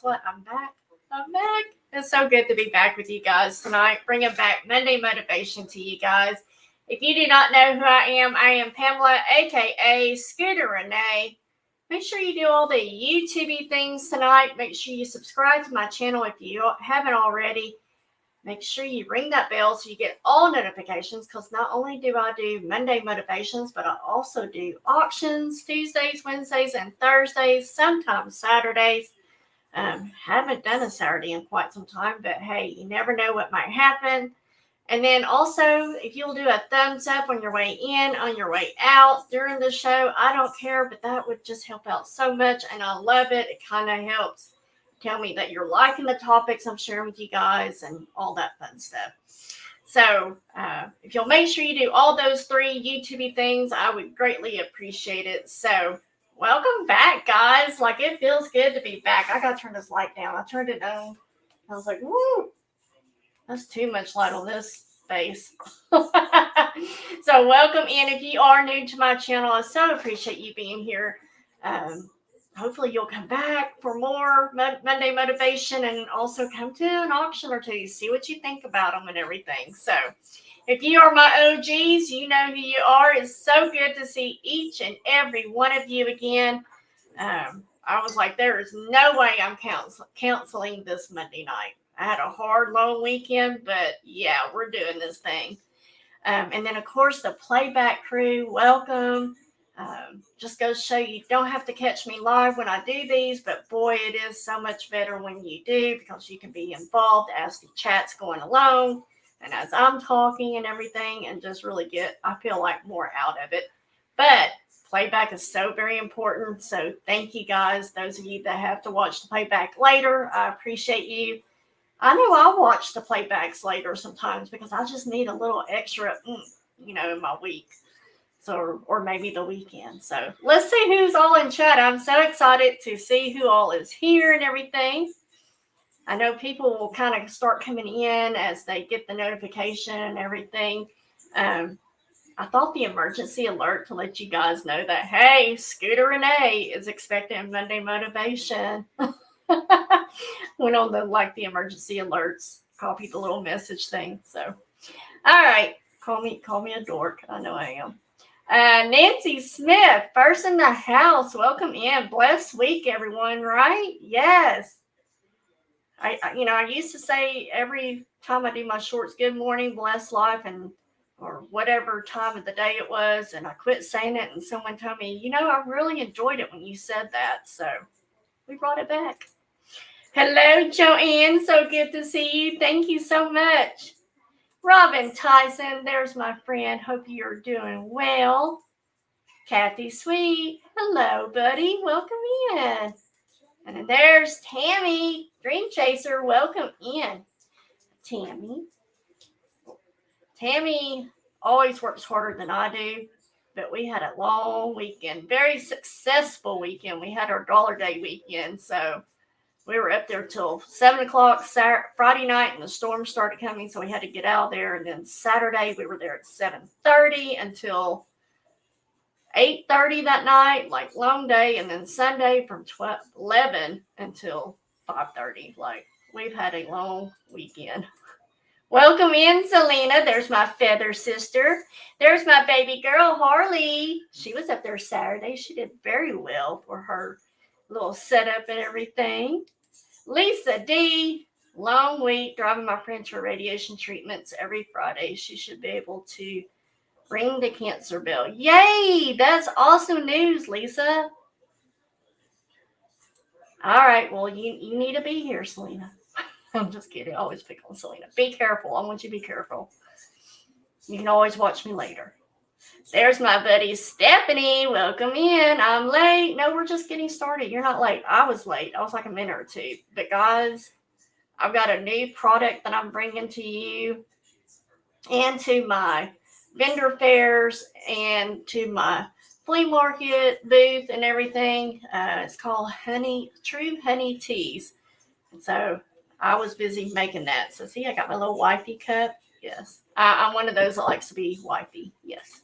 what? I'm back. It's so good to be back with you guys tonight, bringing back Monday motivation to you guys. If you do not know who I am Pamela, aka Scooterrenee. Make sure you do all the YouTube things tonight. Make sure you subscribe to my channel if you haven't already. Make sure you ring that bell so you get all notifications, because not only do I do Monday motivations, but I also do auctions Tuesdays, Wednesdays, and Thursdays, sometimes Saturdays. Haven't done a Saturday in quite some time, but hey, you never know what might happen. And then also, if you'll do a thumbs up on your way in, on your way out during the show, I don't care, but that would just help out so much, and I love it. It kind of helps tell me that you're liking the topics I'm sharing with you guys and all that fun stuff. So if you'll make sure you do all those 3 YouTube things, I would greatly appreciate it. So welcome back, guys. Like, it feels good to be back. I got to turn this light down. I turned it on. I was like, woo, that's too much light on this face. So welcome in. If you are new to my channel, I so appreciate you being here. Hopefully you'll come back for more Monday motivation, and also come to an auction or two, see what you think about them and everything. So if you are my OGs, you know who you are. It's so good to see each and every one of you again. I was like, there is no way I'm canceling this Monday night. I had a hard, long weekend, but yeah, we're doing this thing. And then, of course, the playback crew, welcome. Just goes to show you don't have to catch me live when I do these, but boy, it is so much better when you do, because you can be involved as the chat's going along and as I'm talking and everything, and just really get, I feel like, more out of it. But playback is so very important. So thank you guys, those of you that have to watch the playback later. I appreciate you. I know I'll watch the playbacks later sometimes because I just need a little extra, in my week. So, or maybe the weekend. So let's see who's all in chat. I'm so excited to see who all is here and everything. I know people will kind of start coming in as they get the notification and everything. I thought the emergency alert to let you guys know that, hey, Scooterrenee is expecting Monday motivation. Went on the emergency alerts, copied the little message thing. So, all right, call me a dork. I know I am. Nancy Smith, first in the house. Welcome in. Blessed week, everyone. Right? Yes. I used to say every time I do my shorts, good morning, blessed life, or whatever time of the day it was, and I quit saying it, and someone told me, I really enjoyed it when you said that, so we brought it back. Hello, Joanne. So good to see you. Thank you so much. Robin Tyson, there's my friend. Hope you're doing well. Kathy Sweet, hello, buddy. Welcome in. And then there's Tammy, Dream Chaser. Welcome in, Tammy always works harder than I do, but we had a long weekend, very successful weekend. We had our Dollar Day weekend, so we were up there till 7 o'clock Friday night, and the storm started coming, so we had to get out of there. And then Saturday, we were there at 7:30 until 8:30 that night, like long day. And then Sunday from 11 until 5:30. Like, we've had a long weekend. Welcome in, Selena. There's my feather sister. There's my baby girl, Harley. She was up there Saturday. She did very well for her little setup and everything. Lisa D, long week, driving my friends for radiation treatments every Friday. She should be able to ring the cancer bell. Yay! That's awesome news, Lisa. All right, well, you need to be here, Selena. I'm just kidding. I always pick on Selena. Be careful. I want you to be careful. You can always watch me later. There's my buddy Stephanie. Welcome in. I'm late. No, we're just getting started. You're not late. I was late. I was like a minute or two. But guys, I've got a new product that I'm bringing to you and to my vendor fairs and to my flea market booth and everything. It's called True Honey Teas. And so I was busy making that. So see, I got my little wifey cup. Yes. I'm one of those that likes to be wifey. Yes.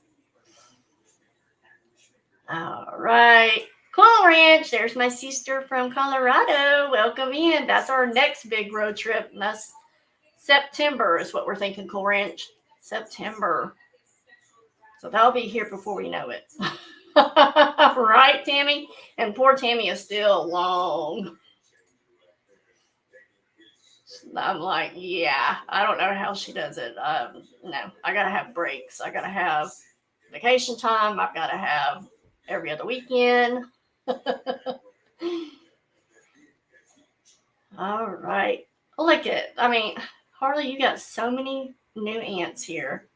All right. Cool Ranch. There's my sister from Colorado. Welcome in. That's our next big road trip. And that's September is what we're thinking, Cool Ranch. September. So that'll be here before we know it. Right, Tammy? And poor Tammy is still long. I'm like, yeah, I don't know how she does it. No, I got to have breaks. I got to have vacation time. I've got to have every other weekend. All right. Look at, I mean, Harley, you got so many new aunts here.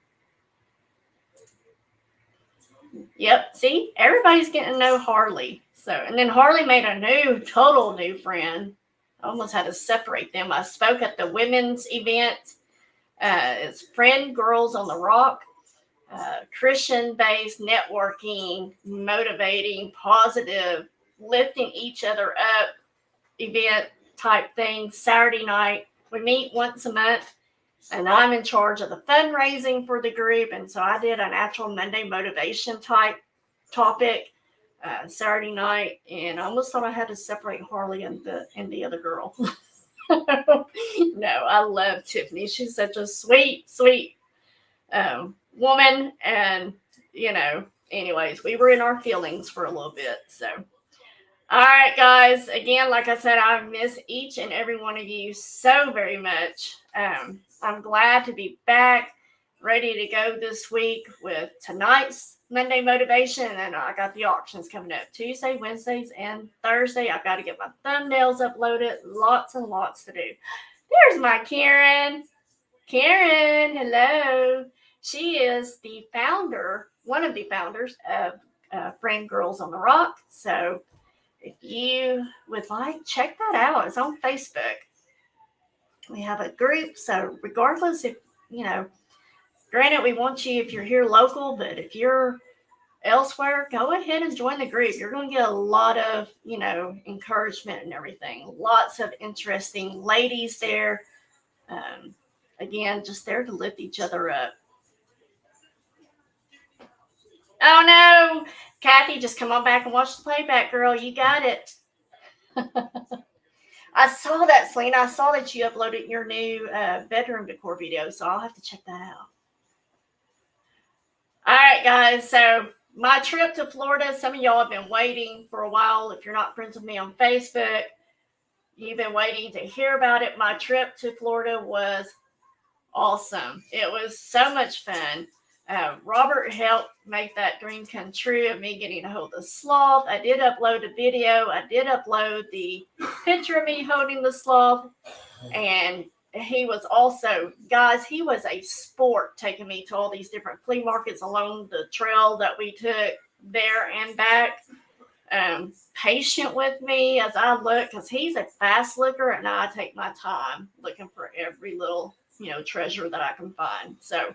Yep. See, everybody's getting to know Harley. So, and then Harley made a total new friend. I almost had to separate them. I spoke at the women's event. It's Friend Girls on the Rock. Christian-based networking, motivating, positive, lifting each other up event type thing. Saturday night. We meet once a month. And I'm in charge of the fundraising for the group. And so I did an actual Monday motivation type topic Saturday night. And I almost thought I had to separate Harley and the other girl. No, I love Tiffany. She's such a sweet woman. And, anyways, we were in our feelings for a little bit. So, all right, guys. Again, like I said, I miss each and every one of you so very much. I'm glad to be back, ready to go this week with tonight's Monday motivation. And I got the auctions coming up Tuesday, Wednesdays, and Thursday. I've got to get my thumbnails uploaded. Lots and lots to do. There's my Karen. Karen, hello. She is the founder, one of the founders of Friend Girls on the Rock. So if you would like, check that out. It's on Facebook. We have a group, so regardless if, granted, we want you if you're here local, but if you're elsewhere, go ahead and join the group. You're going to get a lot of, encouragement and everything. Lots of interesting ladies there. Again, just there to lift each other up. Oh, no. Kathy, just come on back and watch the playback, girl. You got it. I saw that, Selena. I saw that you uploaded your new bedroom decor video, so I'll have to check that out. All right, guys. So my trip to Florida, some of y'all have been waiting for a while. If you're not friends with me on Facebook, you've been waiting to hear about it. My trip to Florida was awesome. It was so much fun. Robert helped make that dream come true of me getting to hold the sloth. I did upload a video. I did upload the picture of me holding the sloth. And he was also, guys, he was a sport taking me to all these different flea markets along the trail that we took there and back. Patient with me as I look, because he's a fast looker and I take my time looking for every little, treasure that I can find. So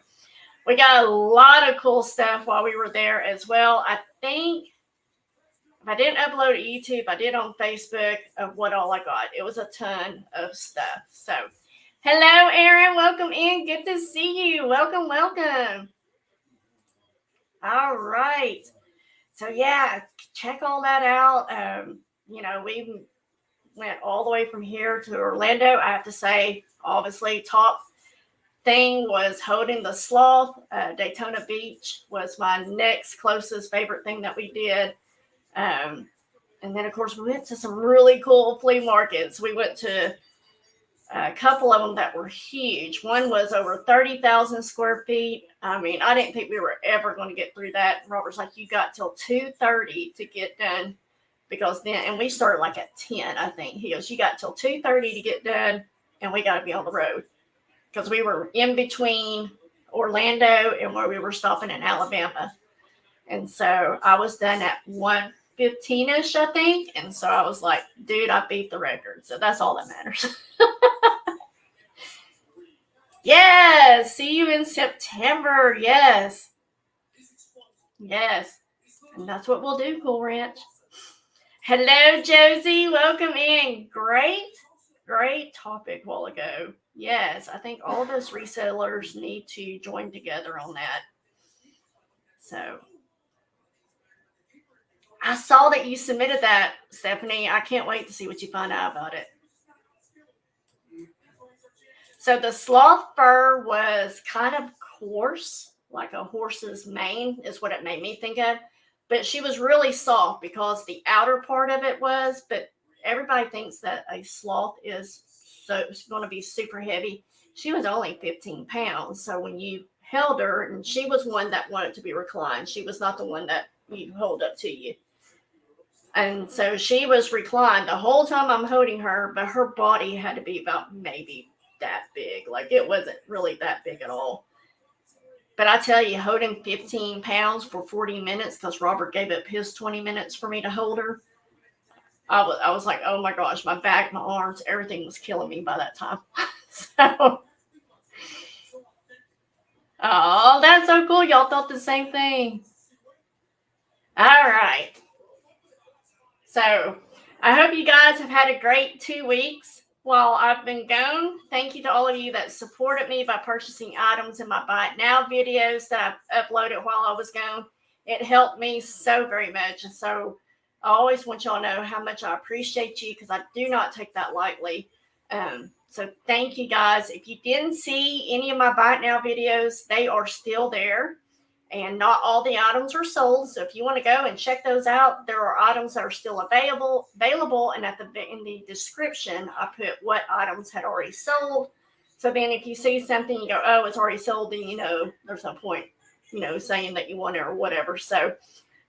we got a lot of cool stuff while we were there as well. I think if I didn't upload to YouTube, I did on Facebook of what all I got. It was a ton of stuff. So, hello, Erin. Welcome in. Good to see you. Welcome. All right. So, yeah, check all that out. We went all the way from here to Orlando. I have to say, obviously, top thing was holding the sloth. Daytona Beach was my next closest favorite thing that we did. And then, of course, we went to some really cool flea markets. We went to a couple of them that were huge. One was over 30,000 square feet. I mean, I didn't think we were ever going to get through that. Robert's like, you got till 2:30 to get done. Because then, and we started like at 10, I think. He goes, you got till 2:30 to get done, and we got to be on the road. Because we were in between Orlando and where we were stopping in Alabama. And so I was done at 1:15-ish, I think. And so I was like, dude, I beat the record. So that's all that matters. Yes. See you in September. Yes. And that's what we'll do, Cool Ranch. Hello, Josie. Welcome in. Great topic a while ago. Yes, I think all of us resellers need to join together on that. So I saw that you submitted that, Stephanie. I can't wait to see what you find out about it. So the sloth fur was kind of coarse, like a horse's mane is what it made me think of. But she was really soft because the outer part of it was, but everybody thinks that a sloth is going to be super heavy. She was only 15 pounds. So when you held her, and she was one that wanted to be reclined, she was not the one that you hold up to you. And so she was reclined the whole time I'm holding her, but her body had to be about maybe that big. Like, it wasn't really that big at all. But I tell you, holding 15 pounds for 40 minutes, because Robert gave up his 20 minutes for me to hold her, I was like, oh my gosh, my back, my arms, everything was killing me by that time. So, oh, that's so cool. Y'all thought the same thing. All right. So I hope you guys have had a great 2 weeks while I've been gone. Thank you to all of you that supported me by purchasing items in my Buy It Now videos that I've uploaded while I was gone. It helped me so very much. And so I always want y'all to know how much I appreciate you, because I do not take that lightly. So thank you guys. If you didn't see any of my Buy It Now videos, they are still there. And not all the items are sold. So if you want to go and check those out, there are items that are still available. And in the description, I put what items had already sold. So then if you see something, you go, oh, it's already sold, then you know there's no point, saying that you want it or whatever. So,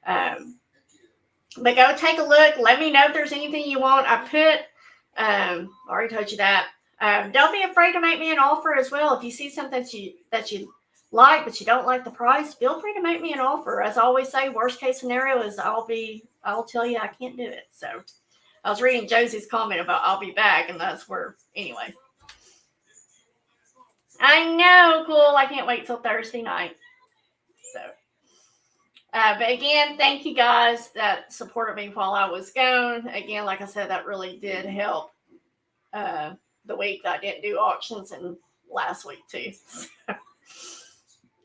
but go take a look. Let me know if there's anything you want. I already told you that. Don't be afraid to make me an offer as well. If you see something that you like, but you don't like the price, feel free to make me an offer. As I always say, worst case scenario is I'll tell you I can't do it. So I was reading Josie's comment about I'll be back, and that's where, anyway. I know, cool. I can't wait till Thursday night. So, but again, thank you guys that supported me while I was gone. Again, like I said, that really did help the week that I didn't do auctions, and last week too. So.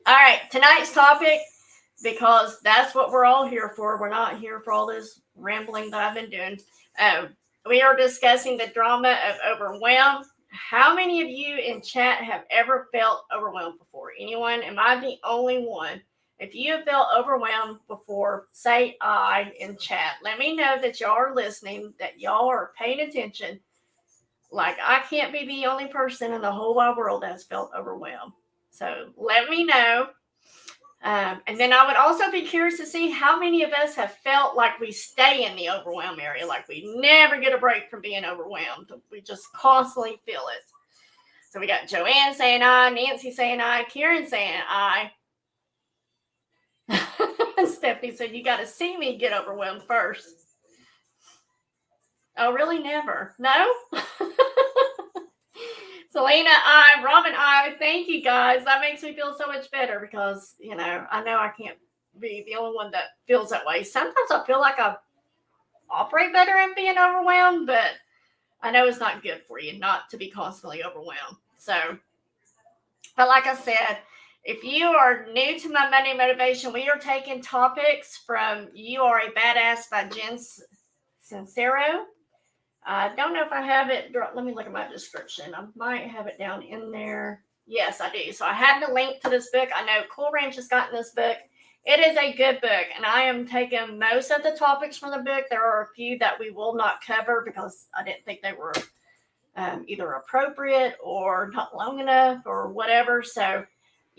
All right, tonight's topic, because that's what we're all here for. We're not here for all this rambling that I've been doing. We are discussing the drama of overwhelm. How many of you in chat have ever felt overwhelmed before? Anyone? Am I the only one? If you have felt overwhelmed before, say I in chat. Let me know that y'all are listening, that y'all are paying attention. Like, I can't be the only person in the whole wide world that has felt overwhelmed. So let me know. And then I would also be curious to see how many of us have felt like we stay in the overwhelm area, like we never get a break from being overwhelmed. We just constantly feel it. So we got Joanne saying aye, Nancy saying aye, Karen saying aye. Stephanie said, you got to see me get overwhelmed first. Oh, really? Never? No? Selena, I, Robin, I, thank you guys. That makes me feel so much better, because, I know I can't be the only one that feels that way. Sometimes I feel like I operate better in being overwhelmed, but I know it's not good for you not to be constantly overwhelmed. So, but like I said, if you are new to my Monday Motivation, we are taking topics from You Are a Badass by Jen Sincero. I don't know if I have it. Let me look at my description. I might have it down in there. Yes, I do. So I have the link to this book. I know Cool Ranch has gotten this book. It is a good book, and I am taking most of the topics from the book. There are a few that we will not cover because I didn't think they were either appropriate or not long enough or whatever. So,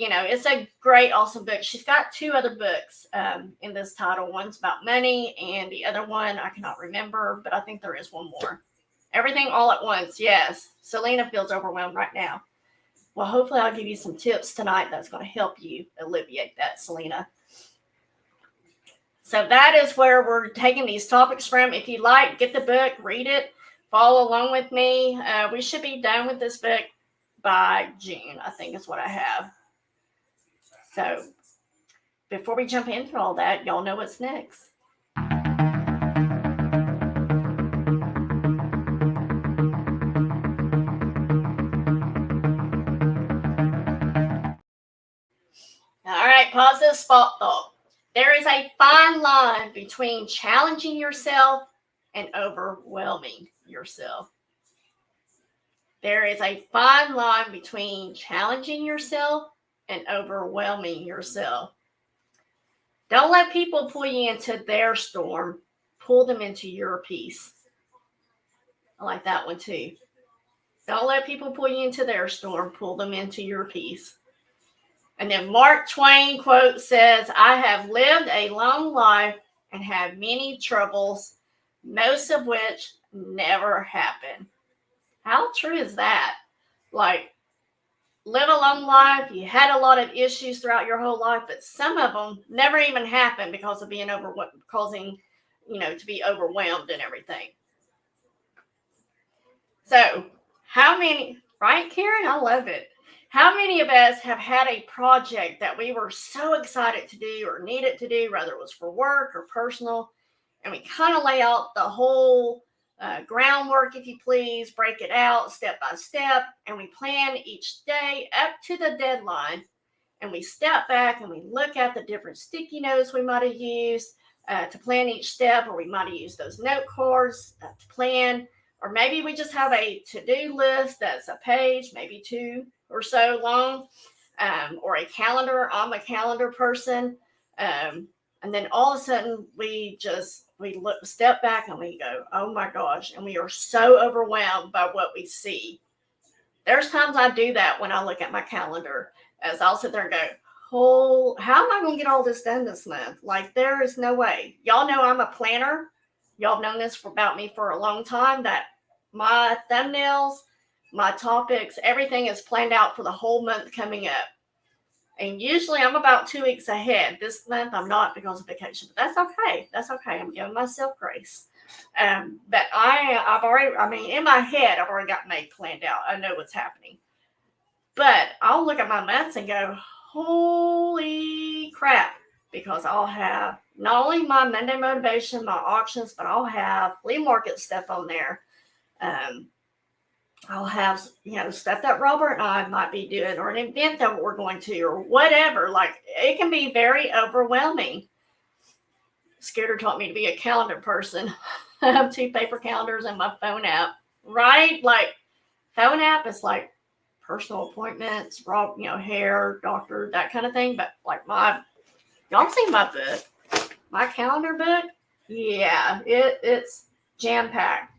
it's a great, awesome book. She's got 2 other books in this title. One's about money, and the other one I cannot remember, but I think there is one more. Everything All at Once. Yes. Selena feels overwhelmed right now. Well, hopefully I'll give you some tips tonight that's going to help you alleviate that, Selena. So that is where we're taking these topics from. If you like, get the book, read it, follow along with me. We should be done with this book by June, I think is what I have. So before we jump into all that, y'all know what's next. All right, positive spot thought. There is a fine line between challenging yourself and overwhelming yourself. There is a fine line between challenging yourself and overwhelming yourself. Don't let people pull you into their storm. Pull them into your peace. I like that one too. Don't let people pull you into their storm. Pull them into your peace. And then Mark Twain quote says, I have lived a long life and had many troubles, most of which never happen. How true is that? Like, live a long life, you had a lot of issues throughout your whole life, but some of them never even happened because of being causing, to be overwhelmed and everything. So, how many, right, Karen? I love it. How many of us have had a project that we were so excited to do or needed to do, whether it was for work or personal, and we kind of lay out the whole groundwork, if you please, break it out step by step, and we plan each day up to the deadline, and we step back and we look at the different sticky notes we might have used to plan each step, or we might have used those note cards to plan, or maybe we just have a to-do list that's a page, maybe 2 or so long, or a calendar. I'm a calendar person. And then all of a sudden we step back and we go, oh my gosh. And we are so overwhelmed by what we see. There's times I do that when I look at my calendar, as I'll sit there and go, how am I going to get all this done this month? Like, there is no way. Y'all know I'm a planner. Y'all have known this about me for a long time, that my thumbnails, my topics, everything is planned out for the whole month coming up. And usually I'm about 2 weeks ahead. This month I'm not because of vacation, but that's okay. That's okay. I'm giving myself grace. But I've already, in my head, I've already got May planned out. I know what's happening. But I'll look at my months and go, holy crap, because I'll have not only my Monday motivation, my auctions, but I'll have flea market stuff on there. I'll have, stuff that Robert and I might be doing, or an event that we're going to, or whatever. Like, it can be very overwhelming. Scooter taught me to be a calendar person. I have 2 paper calendars and my phone app, right? Like, phone app is like personal appointments, hair, doctor, that kind of thing. But like y'all see my book, my calendar book? Yeah, it's jam-packed.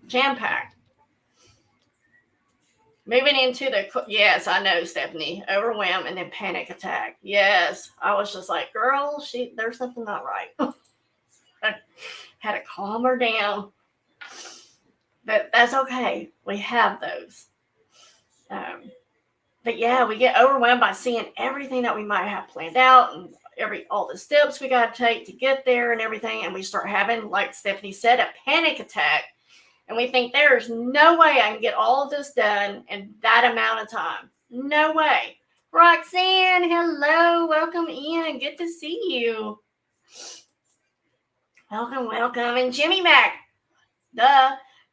Moving into yes, I know, Stephanie, overwhelm and then panic attack. Yes, I was just like, girl, there's something not right. I had to calm her down. But that's okay. We have those. But yeah, we get overwhelmed by seeing everything that we might have planned out and all the steps we got to take to get there and everything. And we start having, like Stephanie said, a panic attack. And we think there's no way I can get all of this done in that amount of time. No way. Roxanne, hello. Welcome in. Good to see you. Welcome. And Jimmy Mac.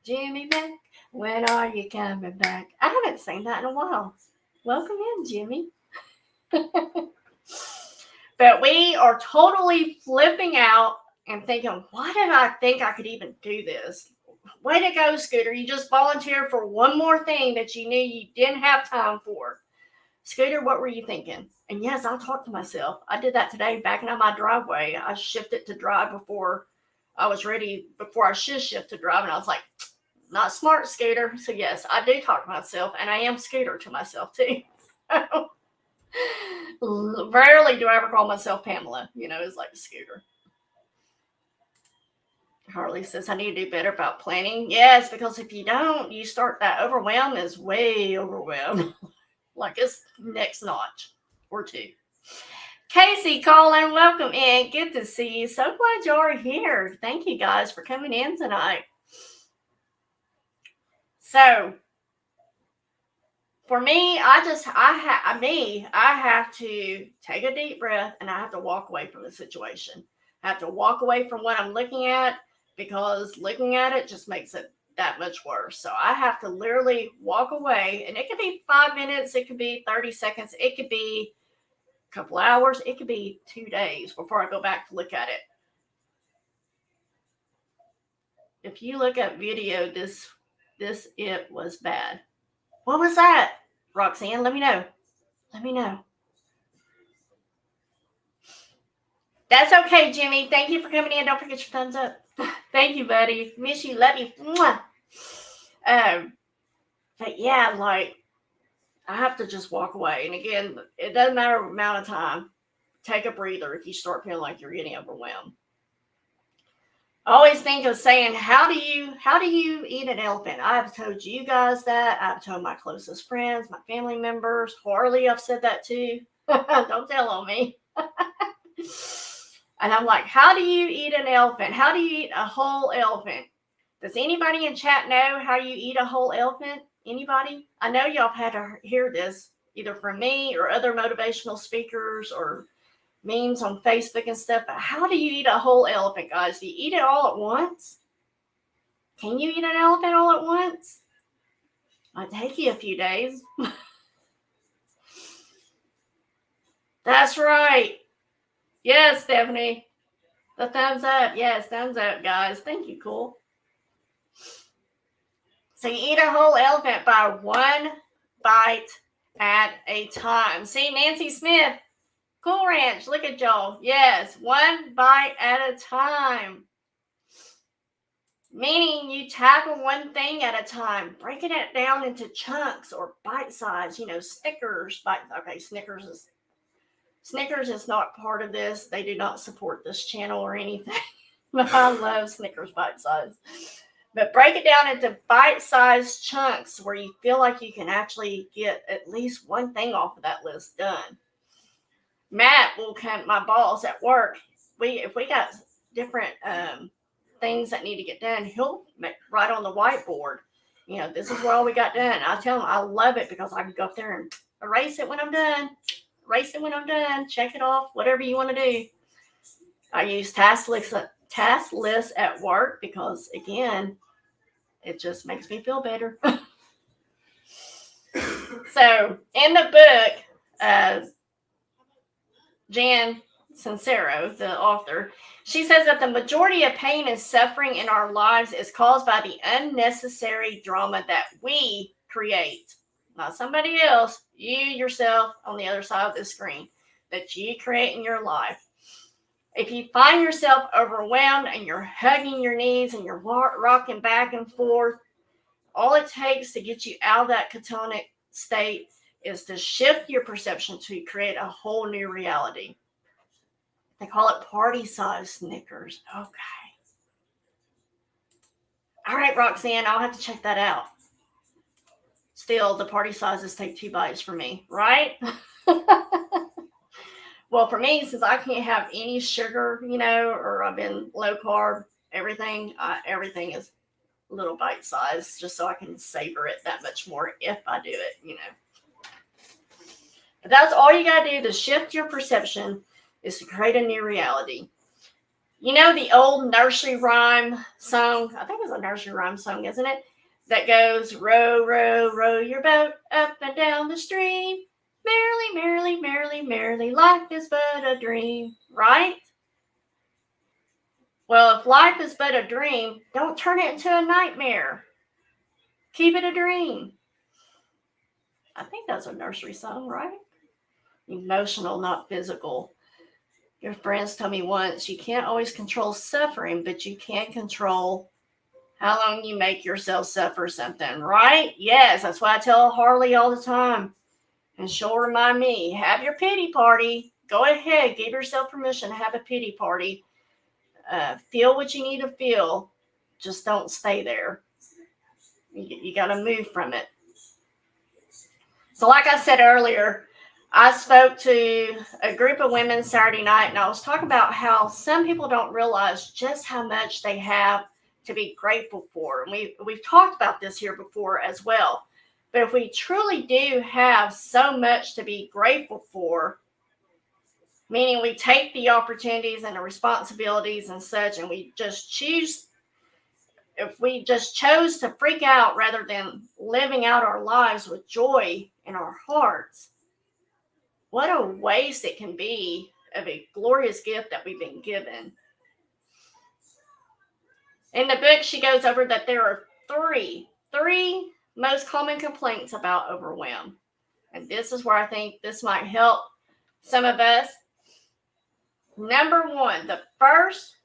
Jimmy Mac, when are you coming back? I haven't seen that in a while. Welcome in, Jimmy. But we are totally flipping out and thinking, why did I think I could even do this? Way to go, Scooter. You just volunteered for one more thing that you knew you didn't have time for. Scooter, what were you thinking? And yes, I'll talk to myself. I did that today, backing out my driveway. I shifted to drive before I was ready, before I should shift to drive. And I was like, not smart, Scooter. So yes, I do talk to myself, and I am Scooter to myself too. Rarely do I ever call myself Pamela. It's like Scooter. Harley says, I need to do better about planning. Yes, because if you don't, you start that overwhelm is way overwhelmed. Like it's next notch or 2. Casey, Colin, welcome in. Good to see you. So glad you're here. Thank you guys for coming in tonight. So for me, I have to take a deep breath and I have to walk away from the situation. I have to walk away from what I'm looking at, because looking at it just makes it that much worse. So I have to literally walk away, and it could be 5 minutes, it could be 30 seconds, it could be couple hours. It could be 2 days before I go back to look at it. If you look at video, this it was bad. What was that, Roxanne? Let me know. Let me know. That's okay, Jimmy. Thank you for coming in. Don't forget your thumbs up. Thank you, buddy. Miss you. Love you. Mwah. But yeah, like, I have to just walk away. And again, it doesn't matter the amount of time. Take a breather if you start feeling like you're getting overwhelmed. I always think of saying, how do you eat an elephant? I've told you guys that. I've told my closest friends, my family members. Harley, I've said that too. Don't tell on me. And I'm like, how do you eat an elephant? How do you eat a whole elephant? Does anybody in chat know how you eat a whole elephant? Anybody? I know y'all have had to hear this either from me or other motivational speakers or memes on Facebook and stuff. But how do you eat a whole elephant, guys? Do you eat it all at once? Can you eat an elephant all at once? Might take you a few days. That's right. Yes, Stephanie. The thumbs up. Yes, thumbs up, guys. Thank you, cool. So you eat a whole elephant by one bite at a time. See, Nancy Smith, Cool Ranch, look at y'all. Yes, one bite at a time. Meaning you tackle one thing at a time, breaking it down into chunks or bite size. Snickers. Okay, Snickers is not part of this. They do not support this channel or anything. But I love Snickers bite size. But break it down into bite-sized chunks where you feel like you can actually get at least one thing off of that list done. Matt will come, my boss at work. If we got different things that need to get done, he'll write on the whiteboard. This is what all we got done. I tell him I love it because I can go up there and erase it when I'm done. Check it off, whatever you want to do. I use task lists at work because, again, it just makes me feel better. So, in the book, Jan Sincero, the author, she says that the majority of pain and suffering in our lives is caused by the unnecessary drama that we create. Not somebody else, you yourself on the other side of the screen, that you create in your life. If you find yourself overwhelmed and you're hugging your knees and you're rocking back and forth, all it takes to get you out of that catonic state is to shift your perception to create a whole new reality. They call it party-size Snickers. Okay. All right, Roxanne, I'll have to check that out. Still, the party sizes take 2 bites for me, right? Well, for me, since I can't have any sugar, or I've been low carb, everything is little bite size, just so I can savor it that much more if I do it, But that's all you got to do to shift your perception is to create a new reality. The old nursery rhyme song, I think it's a nursery rhyme song, isn't it? That goes, row, row, row your boat up and down the stream. Merrily, merrily, merrily, merrily, life is but a dream, right? Well, if life is but a dream, don't turn it into a nightmare. Keep it a dream. I think that's a nursery song, right? Emotional, not physical. Your friends told me once, you can't always control suffering, but you can control how long you make yourself suffer something, right? Yes, that's what I tell Harley all the time. And she'll remind me, have your pity party. Go ahead, give yourself permission to have a pity party. Feel what you need to feel. Just don't stay there. You got to move from it. So like I said earlier, I spoke to a group of women Saturday night, and I was talking about how some people don't realize just how much they have to be grateful for. And we've talked about this here before as well. But if we truly do have so much to be grateful for, meaning we take the opportunities and the responsibilities and such, and we just choose, if we just chose to freak out rather than living out our lives with joy in our hearts, what a waste it can be of a glorious gift that we've been given. In the book, she goes over that there are three most common complaints about overwhelm. And this is where I think this might help some of us. Number one, the first,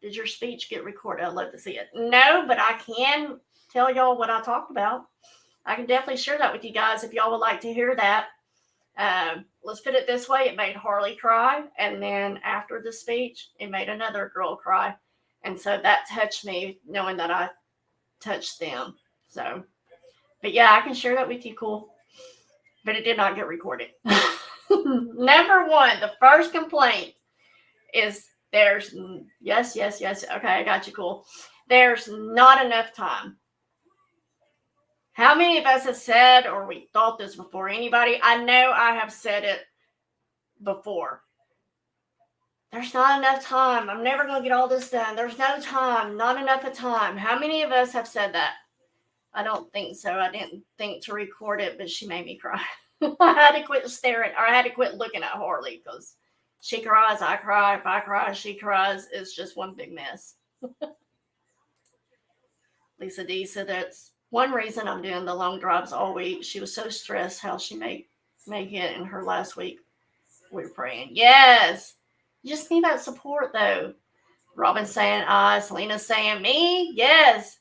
did your speech get recorded? I'd love to see it. No, but I can tell y'all what I talked about. I can definitely share that with you guys if y'all would like to hear that. Let's put it this way. It made Harley cry. And then after the speech, it made another girl cry. And so that touched me, knowing that I touched them. So, but yeah, I can share that with you. Cool. But it did not get recorded. Number one, the first complaint is there's, yes. Okay, I got you. Cool. There's not enough time. How many of us have said, or we thought this before? Anybody? I know I have said it before. There's not enough time. I'm never going to get all this done. There's no time. Not enough of time. How many of us have said that? I don't think so. I didn't think to record it, but she made me cry. I had to quit staring, or I had to quit looking at Harley, because she cries, I cry. If I cry, she cries. It's just one big mess. Lisa D said that's one reason I'm doing the long drives all week. She was so stressed how she make it in her last week. We were praying. Yes. You just need that support, though. Robin's saying I. Selena's saying me. Yes.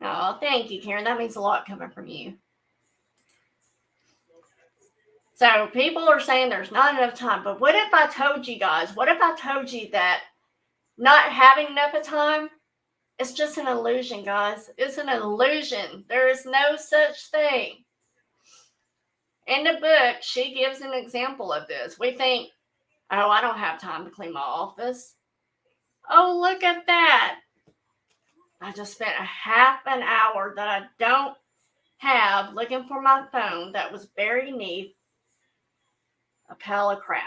Oh, thank you, Karen. That means a lot coming from you. So people are saying there's not enough time. But what if I told you guys? What if I told you that not having enough of time, it's just an illusion, guys. It's an illusion. There is no such thing. In the book, she gives an example of this. We think, oh, I don't have time to clean my office. Oh, look at that. I just spent a half an hour that I don't have looking for my phone that was buried beneath a pile of crap.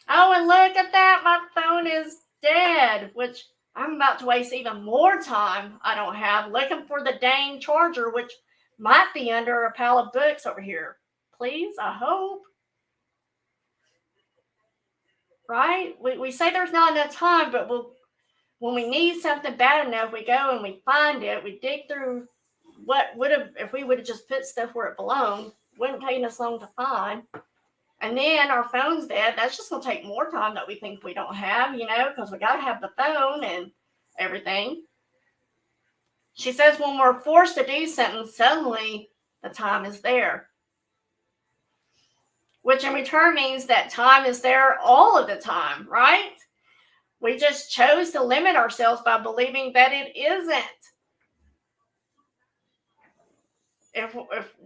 Oh, and look at that. My phone is dead, which I'm about to waste even more time I don't have looking for the dang charger, which might be under a pile of books over here. Please, I hope. Right? We say there's not enough time, but when we need something bad enough, we go and we find it. We dig through what would have, if we would have just put stuff where it belonged, wouldn't take us long to find. And then our phone's dead. That's just going to take more time that we think we don't have, because we got to have the phone and everything. She says when we're forced to do something, suddenly the time is there. Which in return means that time is there all of the time, right? We just chose to limit ourselves by believing that it isn't. If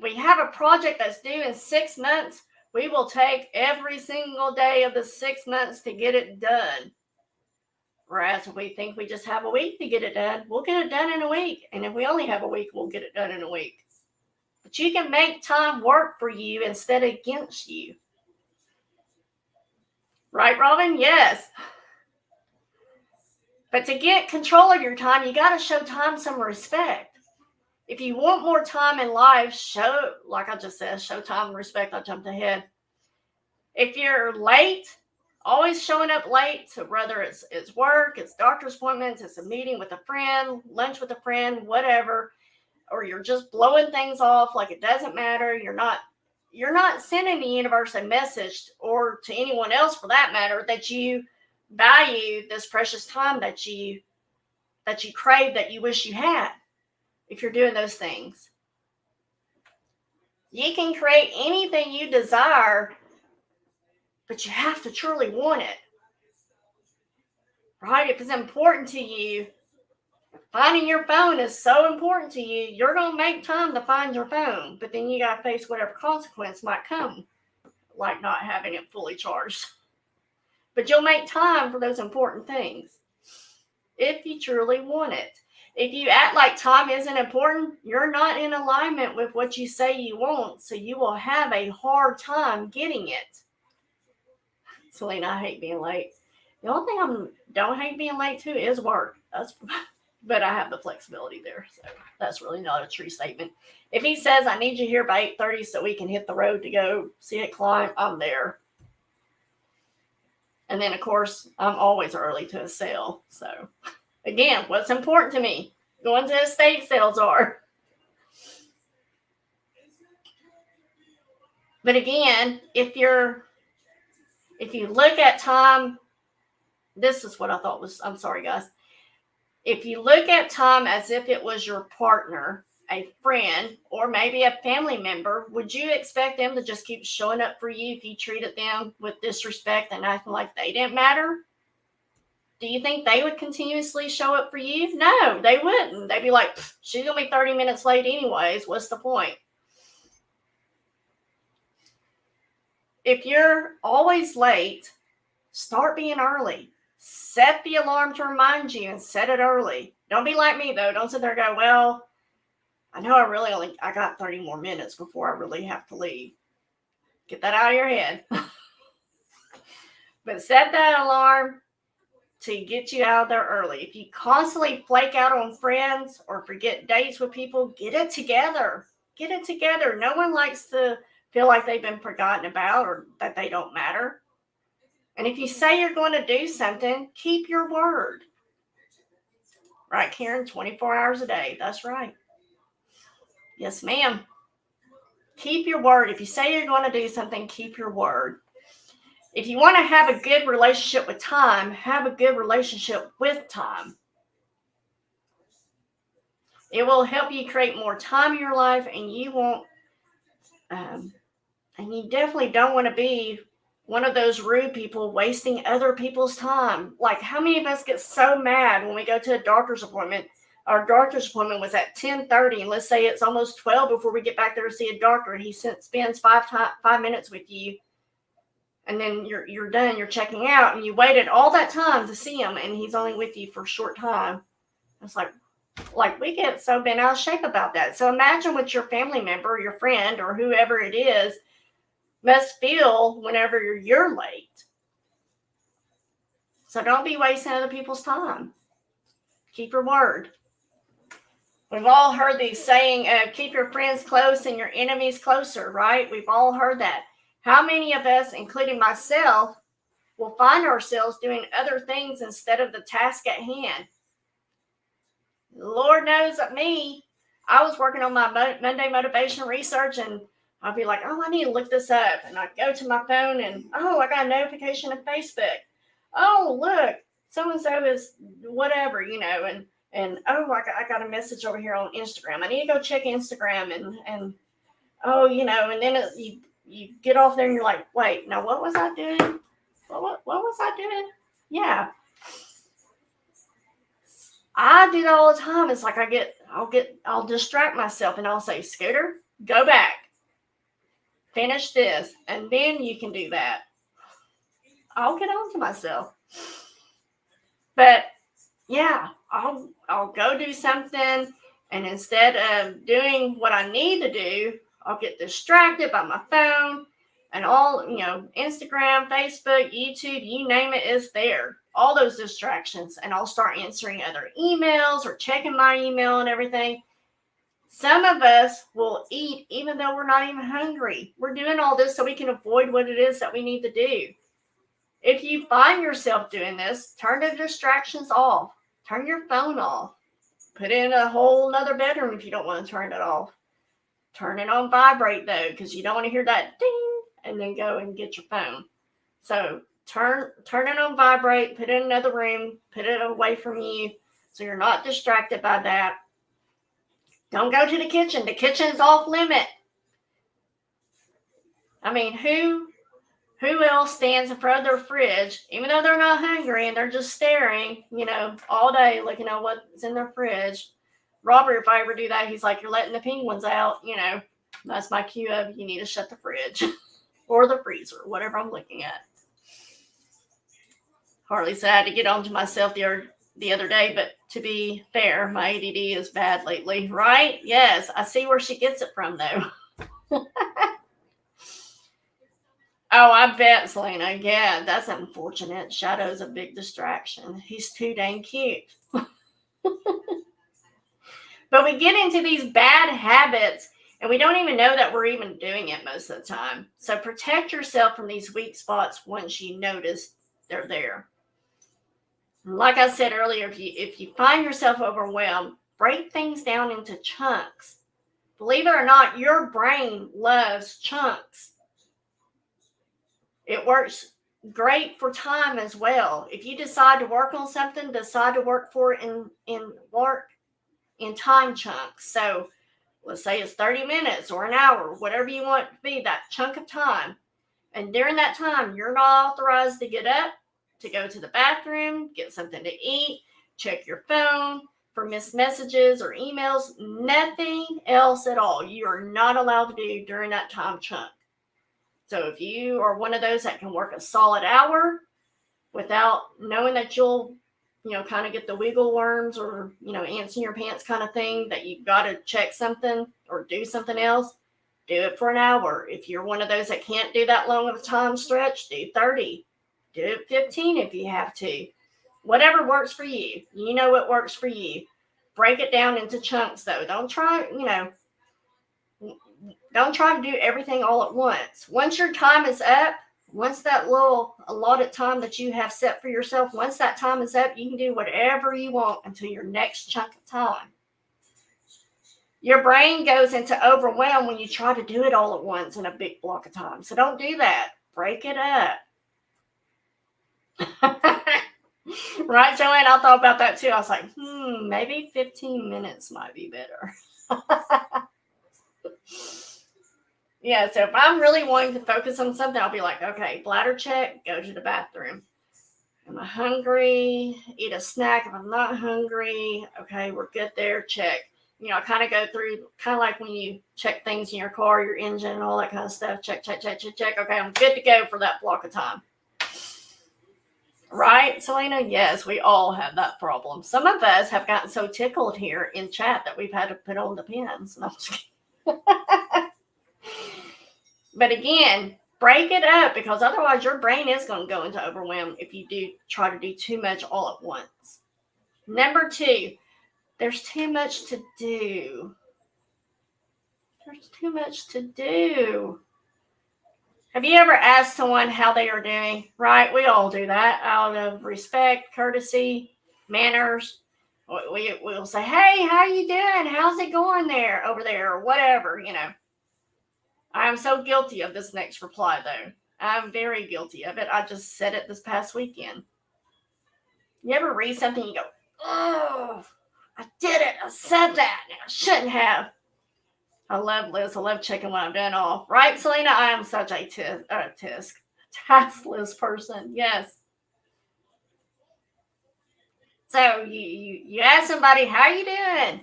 we have a project that's due in 6 months, we will take every single day of the 6 months to get it done. Whereas if we think we just have a week to get it done, we'll get it done in a week. And if we only have a week, we'll get it done in a week. But you can make time work for you instead of against you. Right, Robin? Yes. But to get control of your time, you got to show time some respect. If you want more time in life, show, like I just said, show time and respect. I jumped ahead. If you're late, always showing up late, so whether it's work, it's doctor's appointments, it's a meeting with a friend, lunch with a friend, whatever, or you're just blowing things off like it doesn't matter, you're not sending the universe a message, or to anyone else for that matter, that you value this precious time that you crave, that you wish you had. If you're doing those things, you can create anything you desire, but you have to truly want it. Right? If it's important to you, finding your phone is so important to you, you're going to make time to find your phone, but then you got to face whatever consequence might come, like not having it fully charged. But you'll make time for those important things if you truly want it. If you act like time isn't important, you're not in alignment with what you say you want, so you will have a hard time getting it. Selena, I hate being late. The only thing I don't hate being late too is work. But I have the flexibility there, so that's really not a true statement. If he says, I need you here by 8:30 so we can hit the road to go see a client, I'm there. And then, of course, I'm always early to a sale. So, again, what's important to me? Going to estate sales are. But again, if you look at time, this is what I thought was, I'm sorry, guys. If you look at time as if it was your partner, a friend, or maybe a family member, would you expect them to just keep showing up for you if you treated them with disrespect and acting like they didn't matter? Do you think they would continuously show up for you? No, they wouldn't. They'd be like, she's going to be 30 minutes late anyways. What's the point? If you're always late, start being early. Set the alarm to remind you and set it early. Don't be like me, though. Don't sit there and go, well, I know I got 30 more minutes before I really have to leave. Get that out of your head. But set that alarm to get you out there early. If you constantly flake out on friends or forget dates with people, get it together. Get it together. No one likes to feel like they've been forgotten about or that they don't matter. And if you say you're going to do something, keep your word. Right, Karen? 24 hours a day. That's right. Yes, ma'am. Keep your word. If you say you're going to do something, keep your word. If you want to have a good relationship with time, have a good relationship with time. It will help you create more time in your life, and you won't, and you definitely don't want to be one of those rude people wasting other people's time. Like, how many of us get so mad when we go to a doctor's appointment? Our doctor's appointment was at 10:30, and let's say it's almost 12 before we get back there to see a doctor, and he spends 5 minutes with you, and then you're done, you're checking out, and you waited all that time to see him, and he's only with you for a short time. It's like we get so bent out of shape about that. So imagine what your family member, your friend, or whoever it is must feel whenever you're late. So don't be wasting other people's time. Keep your word. We've all heard the saying, keep your friends close and your enemies closer, right? We've all heard that. How many of us, including myself, will find ourselves doing other things instead of the task at hand? Lord knows at me, I was working on my Monday motivation research, and I'll be like, oh, I need to look this up. And I go to my phone and, oh, I got a notification of Facebook. Oh, look, so-and-so is whatever, and oh, I got a message over here on Instagram. I need to go check Instagram and oh, and then you get off there and you're like, wait, now what was I doing? What was I doing? Yeah. I do that all the time. It's like I'll distract myself and I'll say, Scooter, go back. Finish this, and then you can do that. I'll get on to myself. But yeah, I'll go do something, and instead of doing what I need to do, I'll get distracted by my phone, and all, Instagram, Facebook, YouTube, you name it, is there. All those distractions, and I'll start answering other emails or checking my email and everything. Some of us will eat even though we're not even hungry. We're doing all this so we can avoid what it is that we need to do. If you find yourself doing this, turn the distractions off. Turn your phone off. Put it in a whole nother bedroom if you don't want to turn it off. Turn it on vibrate, though, because you don't want to hear that ding and then go and get your phone. So turn it on vibrate, put it in another room, put it away from you so you're not distracted by that. Don't go to the kitchen. The kitchen is off limit. I mean, who else stands in front of their fridge, even though they're not hungry and they're just staring, all day looking at what's in their fridge? Robert, if I ever do that, he's like, you're letting the penguins out. That's my cue of you need to shut the fridge or the freezer, whatever I'm looking at. Harley said I had to get on to myself the other day, but to be fair, my ADD is bad lately, right? Yes, I see where she gets it from, though. Oh, I bet, Selena. Yeah, that's unfortunate. Shadow's a big distraction. He's too dang cute. But we get into these bad habits and we don't even know that we're even doing it most of the time. So protect yourself from these weak spots once you notice they're there. Like I said earlier, if you find yourself overwhelmed, break things down into chunks. Believe it or not, your brain loves chunks. It works great for time as well. If you decide to work on something, decide to work for it in time chunks. So let's say it's 30 minutes or an hour, whatever you want it to be, that chunk of time. And during that time, you're not authorized to get up, to go to the bathroom, get something to eat, check your phone for missed messages or emails, nothing else at all. You are not allowed to do during that time chunk. So if you are one of those that can work a solid hour without knowing that you'll, kind of get the wiggle worms or, ants in your pants kind of thing, that you've got to check something or do something else, do it for an hour. If you're one of those that can't do that long of a time stretch, do 30. Do it 15 if you have to. Whatever works for you. You know what works for you. Break it down into chunks, though. Don't try to do everything all at once. Once your time is up, once that little allotted time that you have set for yourself, once that time is up, you can do whatever you want until your next chunk of time. Your brain goes into overwhelm when you try to do it all at once in a big block of time. So don't do that. Break it up. Right, Joanne? I thought about that too. I was like, maybe 15 minutes might be better. Yeah, so if I'm really wanting to focus on something, I'll be like, okay, bladder check, go to the bathroom. Am I hungry? Eat a snack. If I'm not hungry, okay, we're good there, check. I kind of go through, kind of like when you check things in your car, your engine, and all that kind of stuff. Check. Okay, I'm good to go for that block of time. Right, Selena? Yes, we all have that problem. Some of us have gotten so tickled here in chat that we've had to put on the pins. No, I'm just kidding. But again, break it up, because otherwise your brain is going to go into overwhelm if you do try to do too much all at once. Number 2, there's too much to do. There's too much to do. Have you ever asked someone how they are doing? Right? We all do that out of respect, courtesy, manners. We'll say, hey, how you doing? How's it going over there, or whatever, I am so guilty of this next reply, though. I'm very guilty of it. I just said it this past weekend. You ever read something and you go, oh, I did it. I said that. I shouldn't have. I love Liz. I love checking what I'm doing off. Right, Selena? I am such a task list person. Yes. So you ask somebody, how you doing?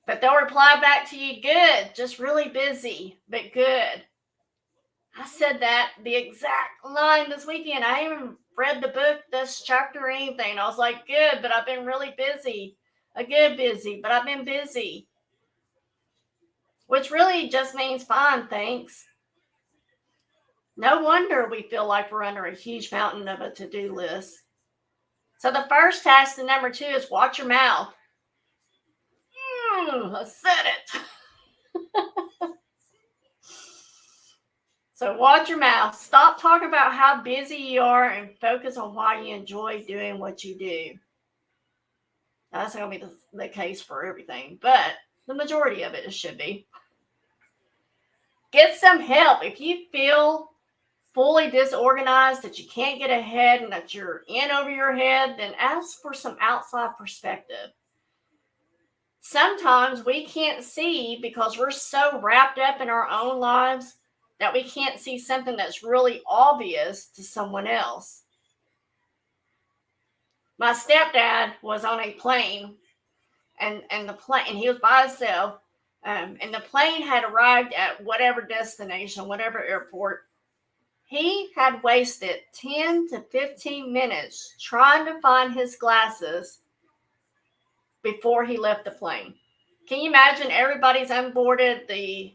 But they'll reply back to you, good, just really busy, but good. I said that the exact line this weekend. I even read the book, this chapter or anything. I was like, good, but I've been really busy. Good busy, but I've been busy. Which really just means fine, thanks. No wonder we feel like we're under a huge mountain of a to-do list. So the first task, the number 2, is watch your mouth. I said it. So watch your mouth. Stop talking about how busy you are and focus on why you enjoy doing what you do. Now, that's not going to be the case for everything, but the majority of it should be. Get some help. If you feel fully disorganized, that you can't get ahead and that you're in over your head, then ask for some outside perspective. Sometimes we can't see because we're so wrapped up in our own lives that we can't see something that's really obvious to someone else. My stepdad was on a plane, and he was by himself, and the plane had arrived at whatever destination, whatever airport. He had wasted 10 to 15 minutes trying to find his glasses before he left the plane. Can you imagine? Everybody's unboarded, the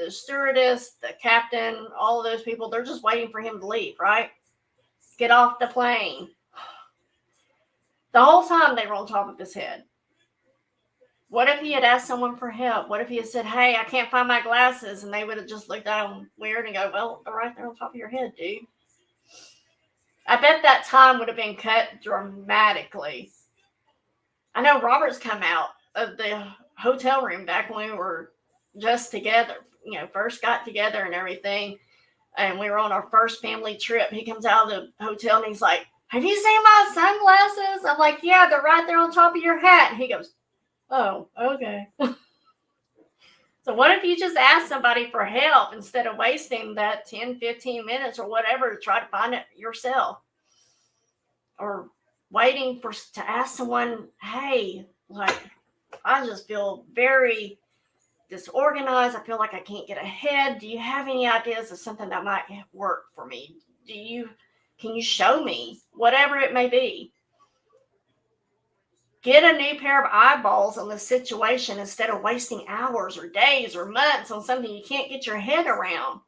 stewardess, the captain, all of those people, they're just waiting for him to leave, right? Get off the plane. The whole time they were on top of his head. What if he had asked someone for help? What if he had said, hey, I can't find my glasses? And they would have just looked at him weird and go, well, they're right there on top of your head, dude. I bet that time would have been cut dramatically. I know Robert's come out of the hotel room back when we were just together, first got together and everything. And we were on our first family trip. He comes out of the hotel and he's like, have you seen my sunglasses? I'm like, yeah, they're right there on top of your hat. And he goes, oh, okay. So what if you just ask somebody for help instead of wasting that 10, 15 minutes or whatever to try to find it yourself? Or waiting to ask someone, hey, like, I just feel very disorganized. I feel like I can't get ahead. Do you have any ideas of something that might work for me? Can you show me? Whatever it may be. Get a new pair of eyeballs on the situation instead of wasting hours or days or months on something you can't get your head around.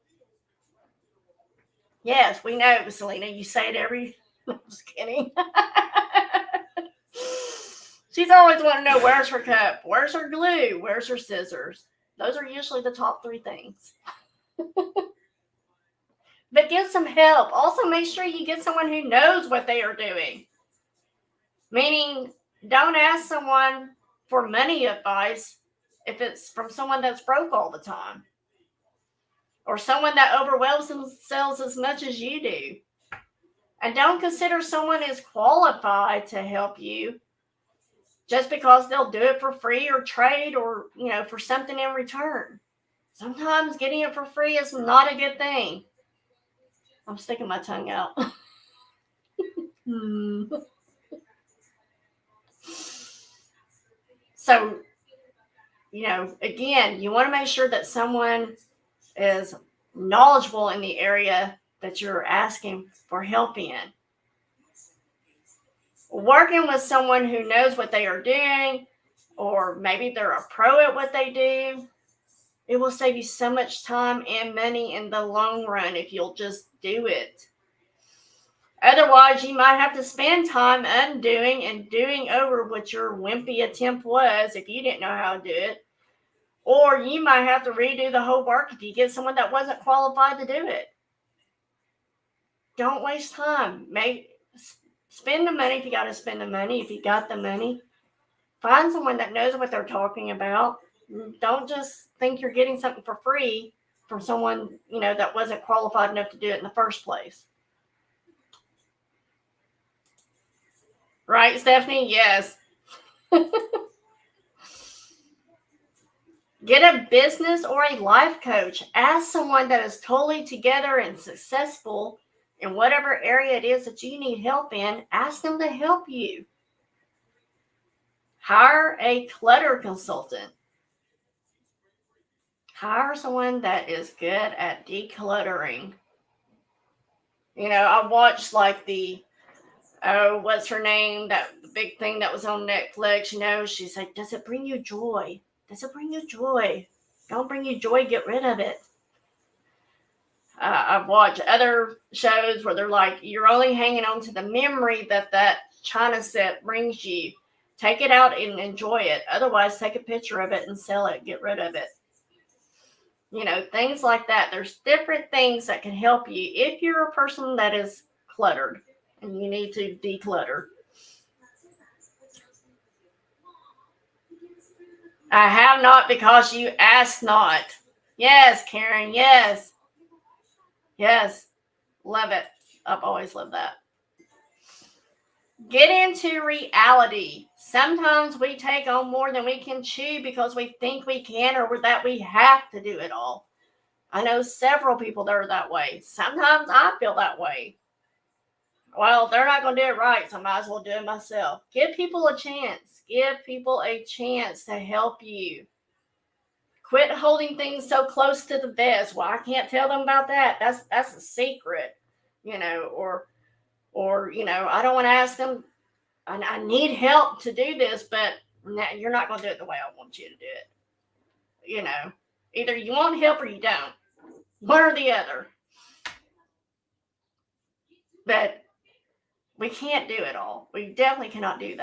Yes, we know, Selena, you say it every... I'm just kidding. She's always wanting to know, where's her cup? Where's her glue? Where's her scissors? Those are usually the top 3 things. But get some help. Also, make sure you get someone who knows what they are doing. Meaning, don't ask someone for money advice if it's from someone that's broke all the time. Or someone that overwhelms themselves as much as you do. And don't consider someone as qualified to help you just because they'll do it for free or trade or, for something in return. Sometimes getting it for free is not a good thing. I'm sticking my tongue out. So, again, you want to make sure that someone is knowledgeable in the area that you're asking for help in. Working with someone who knows what they are doing, or maybe they're a pro at what they do, it will save you so much time and money in the long run if you'll just do it. Otherwise, you might have to spend time undoing and doing over what your wimpy attempt was if you didn't know how to do it. Or you might have to redo the whole work if you get someone that wasn't qualified to do it. Don't waste time. Spend the money if you got to spend the money. If you got the money, find someone that knows what they're talking about. Don't just think you're getting something for free from someone, that wasn't qualified enough to do it in the first place. Right, Stephanie? Yes. Get a business or a life coach. Ask someone that is totally together and successful in whatever area it is that you need help in. Ask them to help you. Hire a clutter consultant. Hire someone that is good at decluttering. I watched like what's her name? That big thing that was on Netflix. She's like, does it bring you joy? Does it bring you joy? Don't bring you joy, get rid of it. I've watched other shows where they're like, you're only hanging on to the memory that China set brings you. Take it out and enjoy it. Otherwise, take a picture of it and sell it. Get rid of it. Things like that. There's different things that can help you if you're a person that is cluttered and you need to declutter. I have not because you asked not. Yes, Karen. Yes. Yes. Love it. I've always loved that. Get into reality. Sometimes we take on more than we can chew because we think we can or that we have to do it all. I know several people that are that way. Sometimes I feel that way. Well, they're not going to do it right, so I might as well do it myself. Give people a chance. Give people a chance to help you. Quit holding things so close to the vest. Well, I can't tell them about that. That's a secret, or I don't want to ask them. I need help to do this, but you're not going to do it the way I want you to do it. Either you want help or you don't. One or the other. But We can't do it all. We definitely cannot do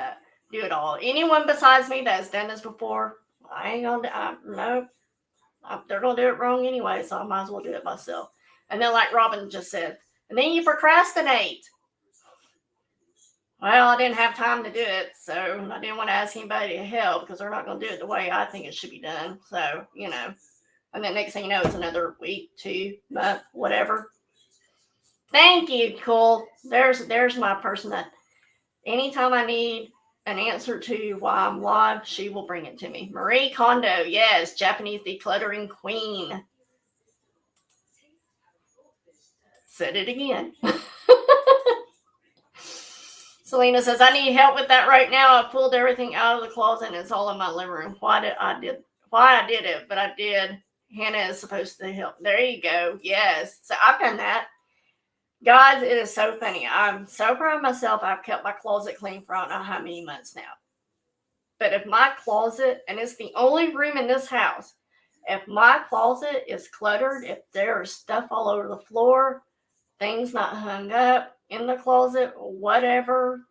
it all. Anyone besides me that has done this before, I ain't gonna, no, they're gonna do it wrong anyway, so I might as well do it myself. And then, like Robin just said, and then you procrastinate. Well, I didn't have time to do it, so I didn't want to ask anybody to help because they're not going to do it the way I think it should be done. So, and then next thing you know, it's another week, 2 month, whatever. Thank you, Cool. There's my person that anytime I need an answer to why I'm live, she will bring it to me. Marie Kondo, yes, Japanese decluttering queen. Said it again. Selena says, I need help with that right now. I pulled everything out of the closet and it's all in my living room. Why I did it, but I did. Hannah is supposed to help. There you go. Yes. So I've done that. Guys, it is so funny. I'm so proud of myself. I've kept my closet clean for I don't know how many months now. But if my closet, and it's the only room in this house, if my closet is cluttered, if there is stuff all over the floor, things not hung up in the closet, whatever,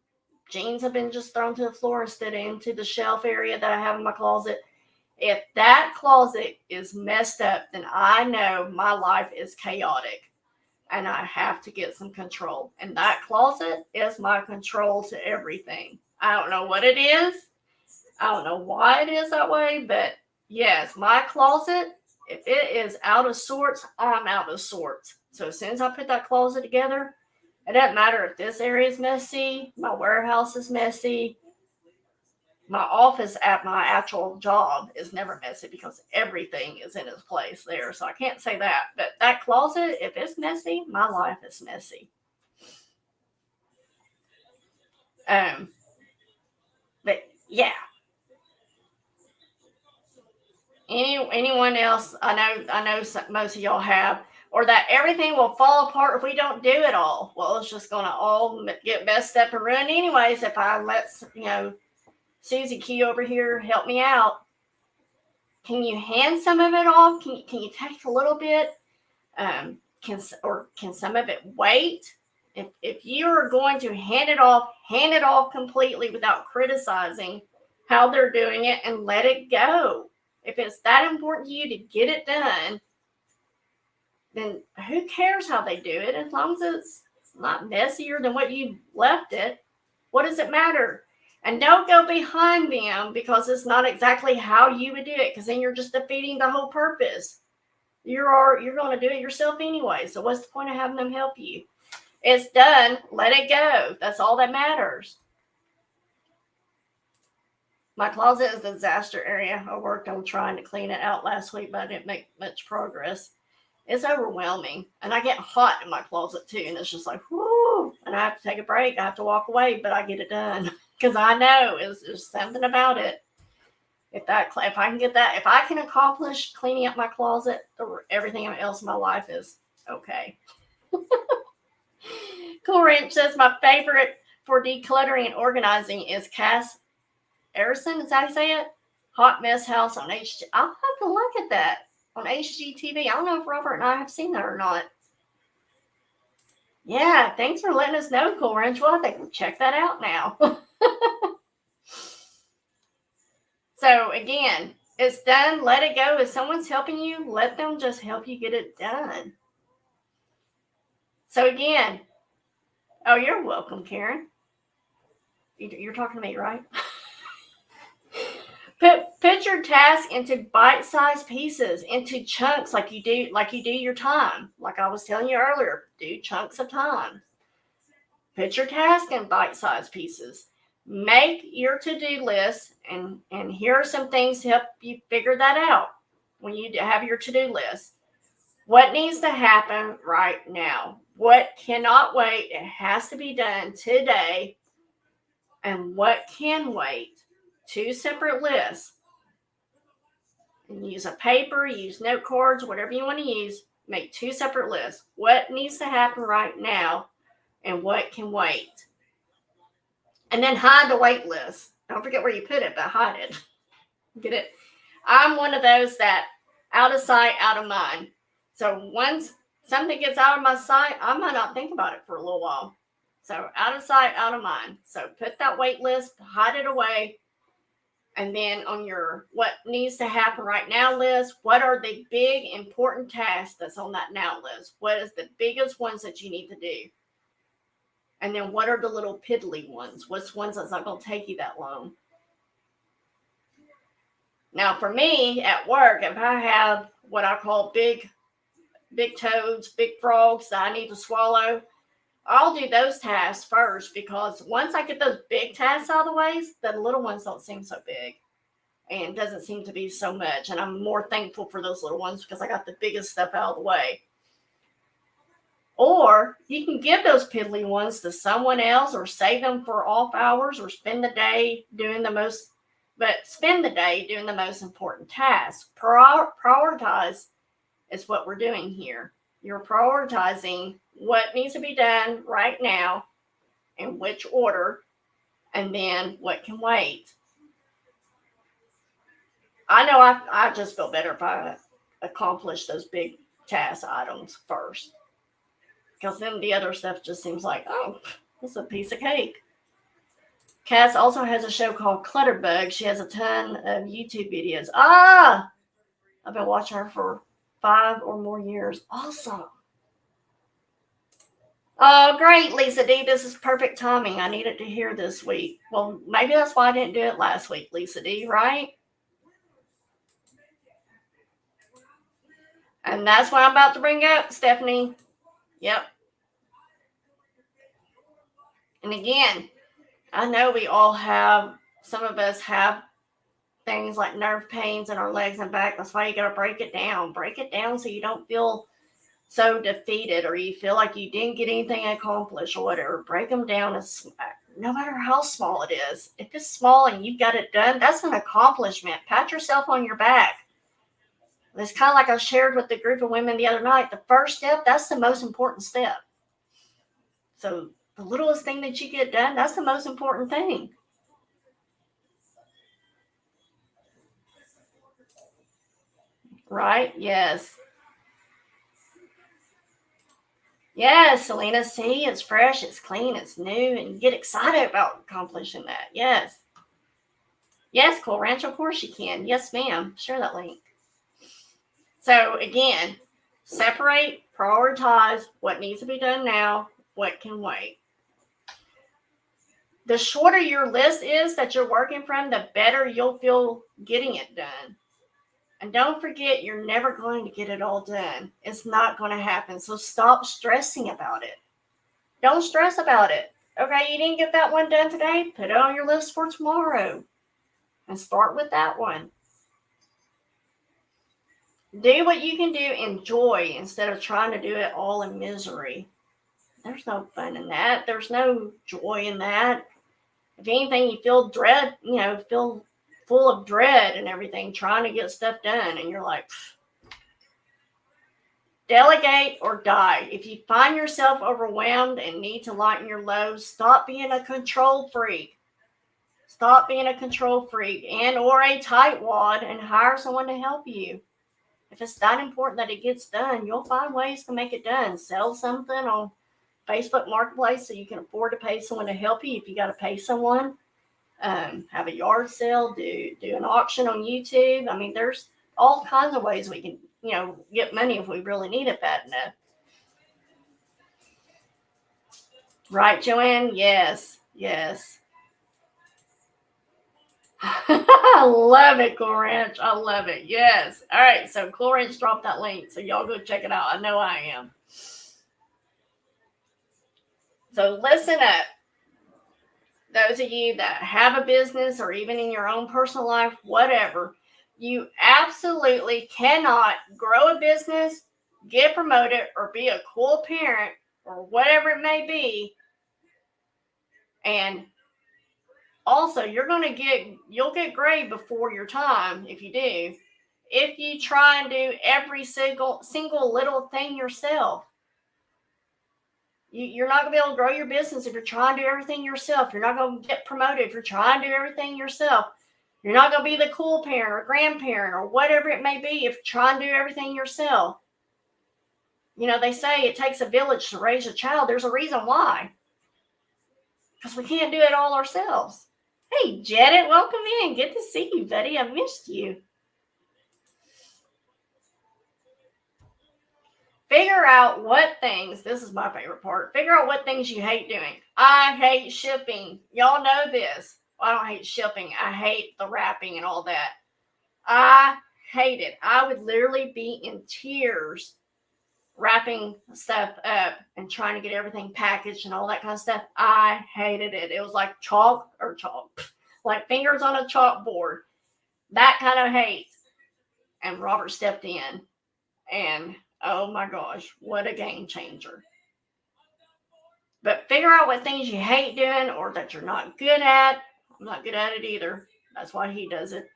jeans have been just thrown to the floor instead of into the shelf area that I have in my closet. If that closet is messed up, then I know my life is chaotic and I have to get some control. And that closet is my control to everything. I don't know what it is. I don't know why it is that way, but yes, my closet, if it is out of sorts, I'm out of sorts. So as soon as I put that closet together, it doesn't matter if this area is messy, my warehouse is messy, my office at my actual job is never messy because everything is in its place there. So I can't say that. But that closet, if it's messy, my life is messy. But yeah. Anyone else? I know most of y'all have, or that everything will fall apart if we don't do it all. Well, it's just gonna all get messed up and ruined anyways if I let Susie Q over here help me out. Can you hand some of it off? Can you take a little bit? Can some of it wait? If you are going to hand it off completely without criticizing how they're doing it and let it go. If it's that important to you to get it done, then who cares how they do it? As long as it's not messier than what you left it, what does it matter? And don't go behind them because it's not exactly how you would do it, because then you're just defeating the whole purpose. You're going to do it yourself anyway. So what's the point of having them help you? It's done. Let it go. That's all that matters. My closet is a disaster area. I worked on trying to clean it out last week, but I didn't make much progress. It's overwhelming. And I get hot in my closet too. And it's just like, whoo. And I have to take a break. I have to walk away, but I get it done. Because I know there's something about it. If I can get that, if I can accomplish cleaning up my closet, everything else in my life is okay. Cool Ranch says my favorite for decluttering and organizing is Cass Erison. Is that how you say it? Hot Mess House on HG. I'll have to look at that on HGTV. I don't know if Robert and I have seen that or not. Yeah, thanks for letting us know, Cool Ranch. Well, I think we'll check that out now. So again, it's done. Let it go. If someone's helping you, let them just help you get it done. So again, oh, you're welcome, Karen. You're talking to me, right? Put your task into bite-sized pieces, into chunks like you do your time. Like I was telling you earlier, do chunks of time. Put your task in bite-sized pieces. Make your to-do list, and here are some things to help you figure that out when you have your to-do list. What needs to happen right now? What cannot wait? It has to be done today. And what can wait? 2 separate lists. And use a paper, use note cards, whatever you want to use. Make 2 separate lists. What needs to happen right now and what can wait? And then hide the wait list. Don't forget where you put it, but hide it. Get it? I'm one of those that out of sight, out of mind. So once something gets out of my sight, I might not think about it for a little while. So out of sight, out of mind. So put that wait list, hide it away. And then on your what needs to happen right now list, what are the big important tasks that's on that now list? What is the biggest ones that you need to do? And then what are the little piddly ones? What's ones that's not going to take you that long? Now for me at work, if I have what I call big toads, big frogs that I need to swallow, I'll do those tasks first, because once I get those big tasks out of the way, the little ones don't seem so big and doesn't seem to be so much. And I'm more thankful for those little ones because I got the biggest stuff out of the way. Or you can give those piddly ones to someone else, or save them for off hours, or spend the day doing the most important tasks. Prioritize is what we're doing here. You're prioritizing what needs to be done right now, in which order, and then what can wait. I know I just feel better if I accomplish those big task items first, because then the other stuff just seems like, oh, it's a piece of cake. Cass also has a show called Clutterbug. She has a ton of YouTube videos. I've been watching her for 5 or more years. Awesome. Oh, great, Lisa D. This is perfect timing. I needed to hear this week. Well, maybe that's why I didn't do it last week, Lisa D., right? And that's what I'm about to bring up, Stephanie. Yep. And again, I know we all have, some of us have things like nerve pains in our legs and back. That's why you got to break it down. Break it down so you don't feel so defeated, or you feel like you didn't get anything accomplished or whatever. Break them down, as no matter how small it is. If it's small and you got it done, that's an accomplishment. Pat yourself on your back. It's kind of like I shared with the group of women the other night. The first step, that's the most important step. So the littlest thing that you get done, that's the most important thing. Right? Yes. Yes, Selena, see, it's fresh, it's clean, it's new, and you get excited about accomplishing that. Yes. Yes, Cool Ranch, of course you can. Yes, ma'am. Share that link. So again, separate, prioritize what needs to be done now, what can wait. The shorter your list is that you're working from, the better you'll feel getting it done. And don't forget, you're never going to get it all done. It's not going to happen. So stop stressing about it. Don't stress about it. Okay, you didn't get that one done today? Put it on your list for tomorrow. And start with that one. Do what you can do in joy instead of trying to do it all in misery. There's no fun in that. There's no joy in that. If anything, you feel dread, feel full of dread and everything, trying to get stuff done. And you're like, pfft. Delegate or die. If you find yourself overwhelmed and need to lighten your load, stop being a control freak. Stop being a control freak and or a tightwad, and hire someone to help you. If it's that important that it gets done, you'll find ways to make it done. Sell something on Facebook Marketplace so you can afford to pay someone to help you if you got to pay someone. Have a yard sale, do an auction on YouTube. I mean, there's all kinds of ways we can, get money if we really need it bad enough. Right, Joanne? Yes. I love it, Cool Ranch. I love it. Yes. All right. So Cool Ranch dropped that link. So y'all go check it out. I know I am. So listen up. Those of you that have a business, or even in your own personal life, whatever, you absolutely cannot grow a business, get promoted, or be a cool parent, or whatever it may be. And also, you'll get grade before your time if you do. If you try and do every single little thing yourself, you're not going to be able to grow your business if you're trying to do everything yourself. You're not going to get promoted if you're trying to do everything yourself. You're not going to be the cool parent or grandparent or whatever it may be if you're trying to do everything yourself. They say it takes a village to raise a child. There's a reason why. because we can't do it all ourselves. Hey, Janet, welcome in. Good to see you, buddy. I missed you. Figure out what things, this is my favorite part, figure out what things you hate doing. I hate shipping. Y'all know this. I don't hate shipping. I hate the wrapping and all that. I hate it. I would literally be in tears wrapping stuff up and trying to get everything packaged and all that kind of stuff. I hated it. It was like like fingers on a chalkboard. That kind of hate. And Robert stepped in, and oh my gosh, what a game changer. But figure out what things you hate doing or that you're not good at. I'm not good at it either. That's why he does it.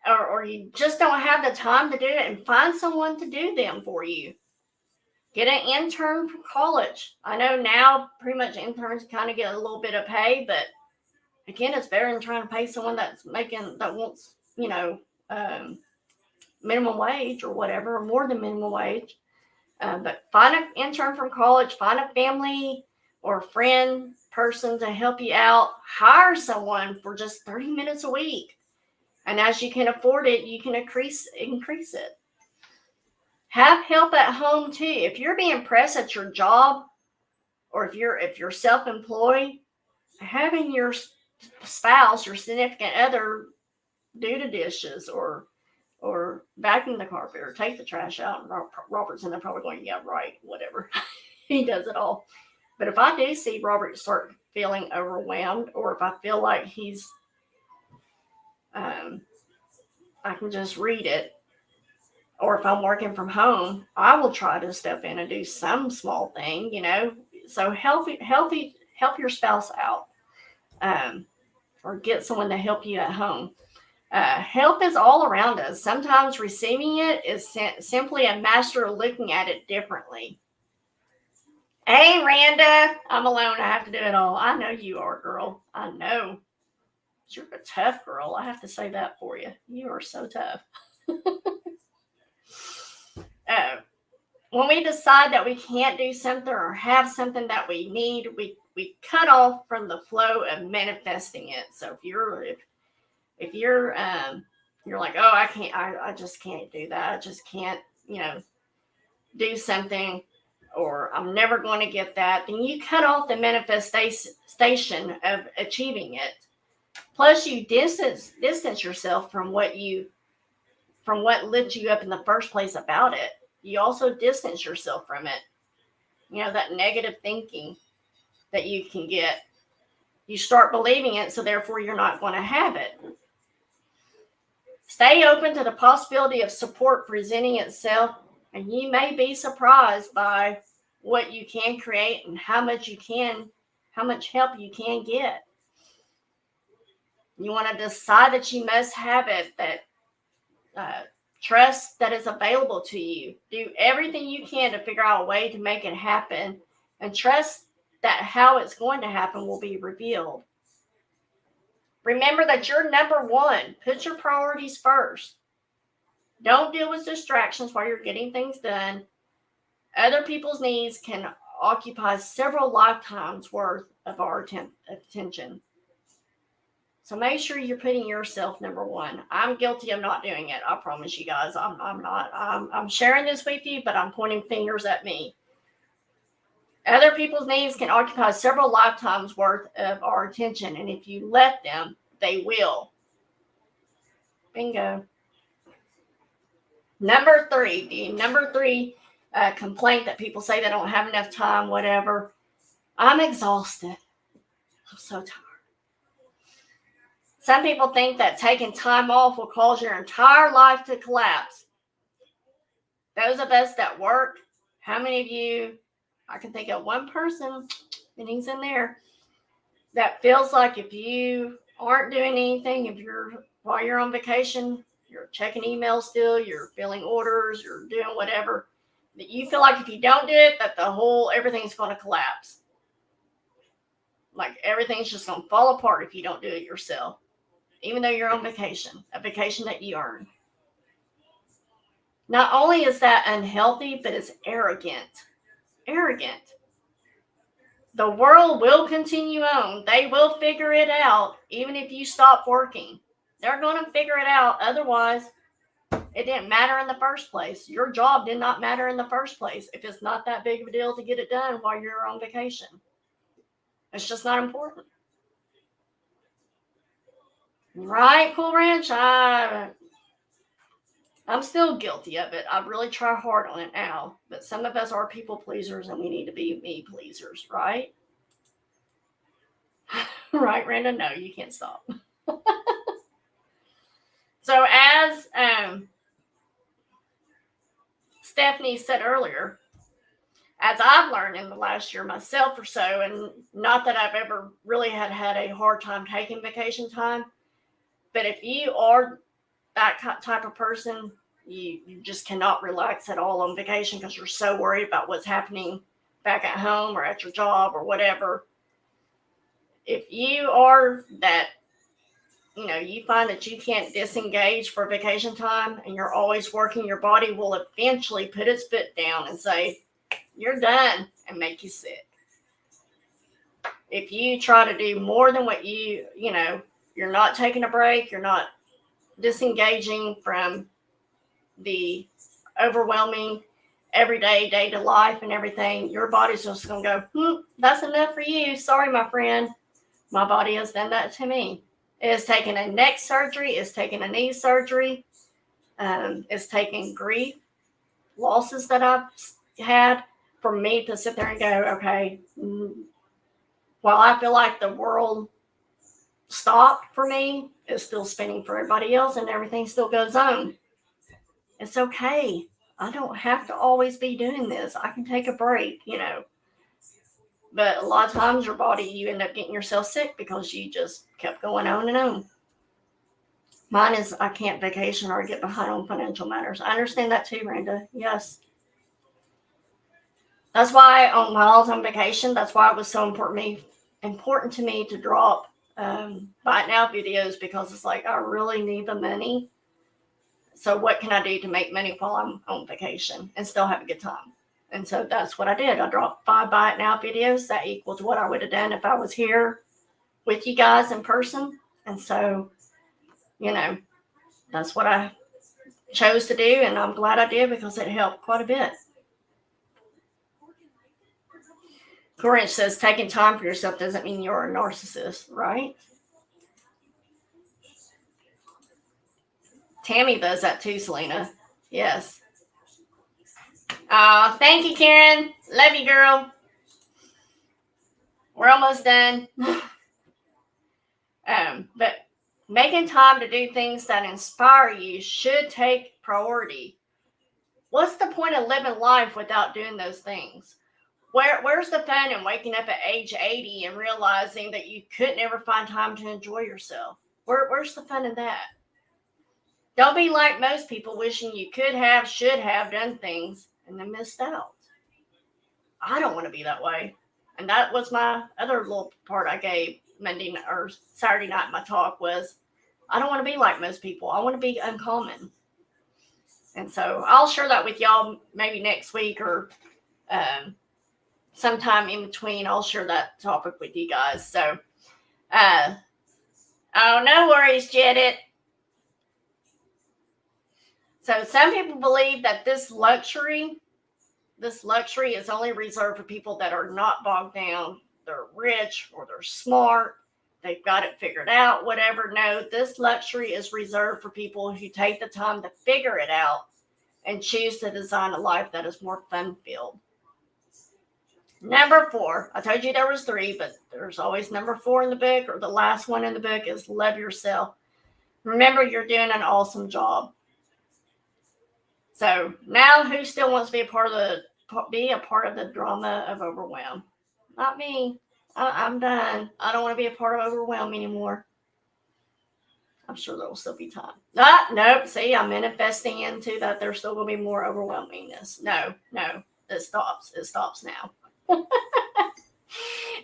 Or you just don't have the time to do it, and find someone to do them for you. Get an intern from college. I know now pretty much interns kind of get a little bit of pay, but again, it's better than trying to pay someone that wants, minimum wage or whatever, or more than minimum wage. But find an intern from college, find a family or friend person to help you out. Hire someone for just 30 minutes a week. And as you can afford it, you can increase it. Have help at home too. If you're being pressed at your job, or if you're self-employed, having your spouse, your significant other, do the dishes or vacuum the carpet or take the trash out. And Robert's in there probably going, yeah, right, whatever. He does it all. But if I do see Robert start feeling overwhelmed, or if I feel like he's, I can just read it, or if I'm working from home, I will try to step in and do some small thing, So help your spouse out, or get someone to help you at home. Help is all around us. Sometimes receiving it is simply a master of looking at it differently. Hey, Randa, I'm alone. I have to do it all. I know you are, girl. I know. You're a tough girl. I have to say that for you. You are so tough. When we decide that we can't do something or have something that we need, we cut off from the flow of manifesting it. So if you're like, oh, I just can't do that. I just can't, do something, or I'm never going to get that, then you cut off the manifestation of achieving it. Plus, you distance yourself from what lit you up in the first place about it. You also distance yourself from it. That negative thinking that you can get. You start believing it, so therefore you're not going to have it. Stay open to the possibility of support presenting itself, and you may be surprised by what you can create and how much help you can get. You want to decide that you must have it, that trust that is available to you. Do everything you can to figure out a way to make it happen, and trust that how it's going to happen will be revealed. Remember that you're number one. Put your priorities first. Don't deal with distractions while you're getting things done. Other people's needs can occupy several lifetimes worth of our attention. So make sure you're putting yourself number one. I'm guilty of not doing it. I promise you guys. I'm not. I'm sharing this with you, but I'm pointing fingers at me. Other people's needs can occupy several lifetimes worth of our attention, and if you let them, they will. Bingo. Number three complaint that people say they don't have enough time, whatever. I'm exhausted. I'm so tired. Some people think that taking time off will cause your entire life to collapse. Those of us that work, how many of you, I can think of one person, and he's in there, that feels like if you aren't doing anything, while you're on vacation, you're checking emails still, you're filling orders, you're doing whatever, that you feel like if you don't do it, that everything's going to collapse. Like everything's just going to fall apart if you don't do it yourself. Even though you're on vacation, a vacation that you earn. Not only is that unhealthy, but it's arrogant. Arrogant. The world will continue on. They will figure it out, even if you stop working. They're going to figure it out. Otherwise, it didn't matter in the first place. Your job did not matter in the first place if it's not that big of a deal to get it done while you're on vacation. It's just not important. Right, Cool Ranch? I'm still guilty of it. I really try hard on it now. But some of us are people pleasers and we need to be me pleasers, right? Right, Randa? No, you can't stop. So as Stephanie said earlier, as I've learned in the last year myself or so, and not that I've ever really had a hard time taking vacation time, but if you are that type of person, you just cannot relax at all on vacation because you're so worried about what's happening back at home or at your job or whatever. If you are that, you find that you can't disengage for vacation time and you're always working, your body will eventually put its foot down and say, you're done, and make you sick. If you try to do more than what you're not taking a break, you're not disengaging from the overwhelming everyday day-to life and everything, your body's just going to go, that's enough for you. Sorry, my friend. My body has done that to me. It has taken a neck surgery. It's taken a knee surgery. It's taken grief, losses that I've had for me to sit there and go, okay, while I feel like the world stopped for me, it's still spinning for everybody else and everything still goes on. It's okay. I don't have to always be doing this. I can take a break, But a lot of times your body, you end up getting yourself sick because you just kept going on and on. Mine is I can't vacation or get behind on financial matters. I understand that too, Randa. Yes. That's why while I was on vacation, that's why it was so important to me to drop buy it now videos, because it's like I really need the money. So what can I do to make money while I'm on vacation and still have a good time? And so that's what I did. I dropped 5 buy it now videos. That equals what I would have done if I was here with you guys in person. And so, that's what I chose to do. And I'm glad I did because it helped quite a bit. Corinne says taking time for yourself doesn't mean you're a narcissist, right? Tammy does that too, Selena. Yes. Thank you, Karen. Love you, girl. We're almost done. But making time to do things that inspire you should take priority. What's the point of living life without doing those things? Where's the fun in waking up at age 80 and realizing that you could never find time to enjoy yourself? Where's the fun in that? Don't be like most people wishing you should have done things and then missed out. I don't want to be that way. And that was my other little part I gave Monday or Saturday night in my talk was, I don't want to be like most people. I want to be uncommon. And so I'll share that with y'all maybe next week or sometime in between. I'll share that topic with you guys. So, no worries, Jedit. So some people believe that this luxury is only reserved for people that are not bogged down. They're rich or they're smart. They've got it figured out, whatever. No, this luxury is reserved for people who take the time to figure it out and choose to design a life that is more fun-filled. Number 4, I told you there was 3, but there's always number 4 in the book, or the last one in the book is love yourself. Remember, you're doing an awesome job. So now who still wants to be a part of the drama of Overwhelm? Not me. I'm done. I don't want to be a part of Overwhelm anymore. I'm sure there will still be time. Nope. See, I'm manifesting into that there's still going to be more overwhelmingness. No. It stops. It stops now.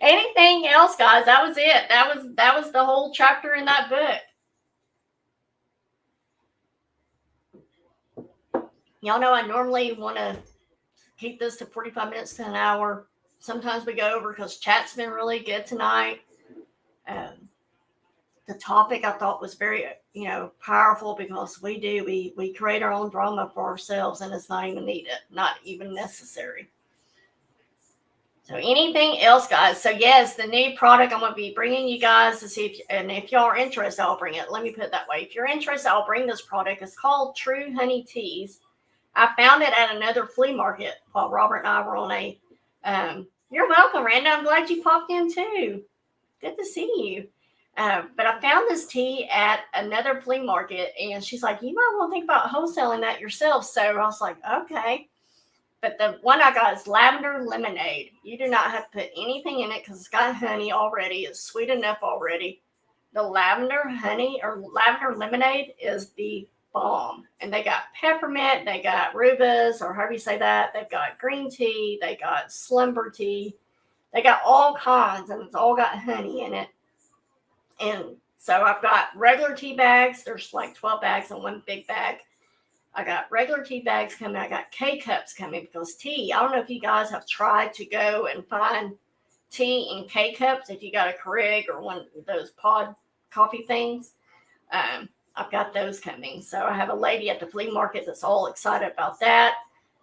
Anything else, guys? That was it. That was the whole chapter in that book. Y'all know I normally want to keep this to 45 minutes to an hour. Sometimes we go over because chat's been really good tonight. The topic I thought was very, powerful because we create our own drama for ourselves, and it's not even needed, not even necessary. So anything else, guys? So yes, the new product I'm going to be bringing you guys to see if y'all are interested, I'll bring it. Let me put it that way. If you're interested, I'll bring this product. It's called True Honey Teas. I found it at another flea market while Robert and I were on a. You're welcome, Randy. I'm glad you popped in too. Good to see you. But I found this tea at another flea market, and she's like, you might want to think about wholesaling that yourself. So I was like, okay. But the one I got is lavender lemonade. You do not have to put anything in it because it's got honey already. It's sweet enough already. The lavender honey or lavender lemonade is the bomb. And they got peppermint, they got rubus, or however you say that. They've got green tea, they got slumber tea. They got all kinds, and it's all got honey in it. And so I've got regular tea bags. There's like 12 bags in one big bag. I got regular tea bags coming. I got K-cups coming because tea, I don't know if you guys have tried to go and find tea in K-cups. If you got a Keurig or one of those pod coffee things, I've got those coming. So I have a lady at the flea market that's all excited about that.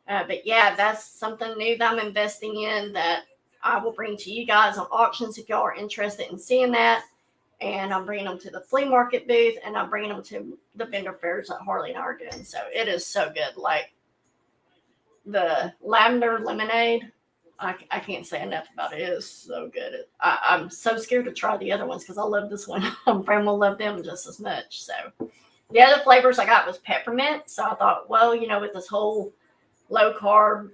But yeah, that's something new that I'm investing in that I will bring to you guys on auctions if y'all are interested in seeing that. And I'm bringing them to the flea market booth, and I'm bringing them to the vendor fairs that Harley and I are doing. So it is so good. Like the lavender lemonade, I can't say enough about it. It is so good. I'm so scared to try the other ones because I love this one. I'm afraid we'll love them just as much. So the other flavors I got was peppermint. So I thought, well, with this whole low carb,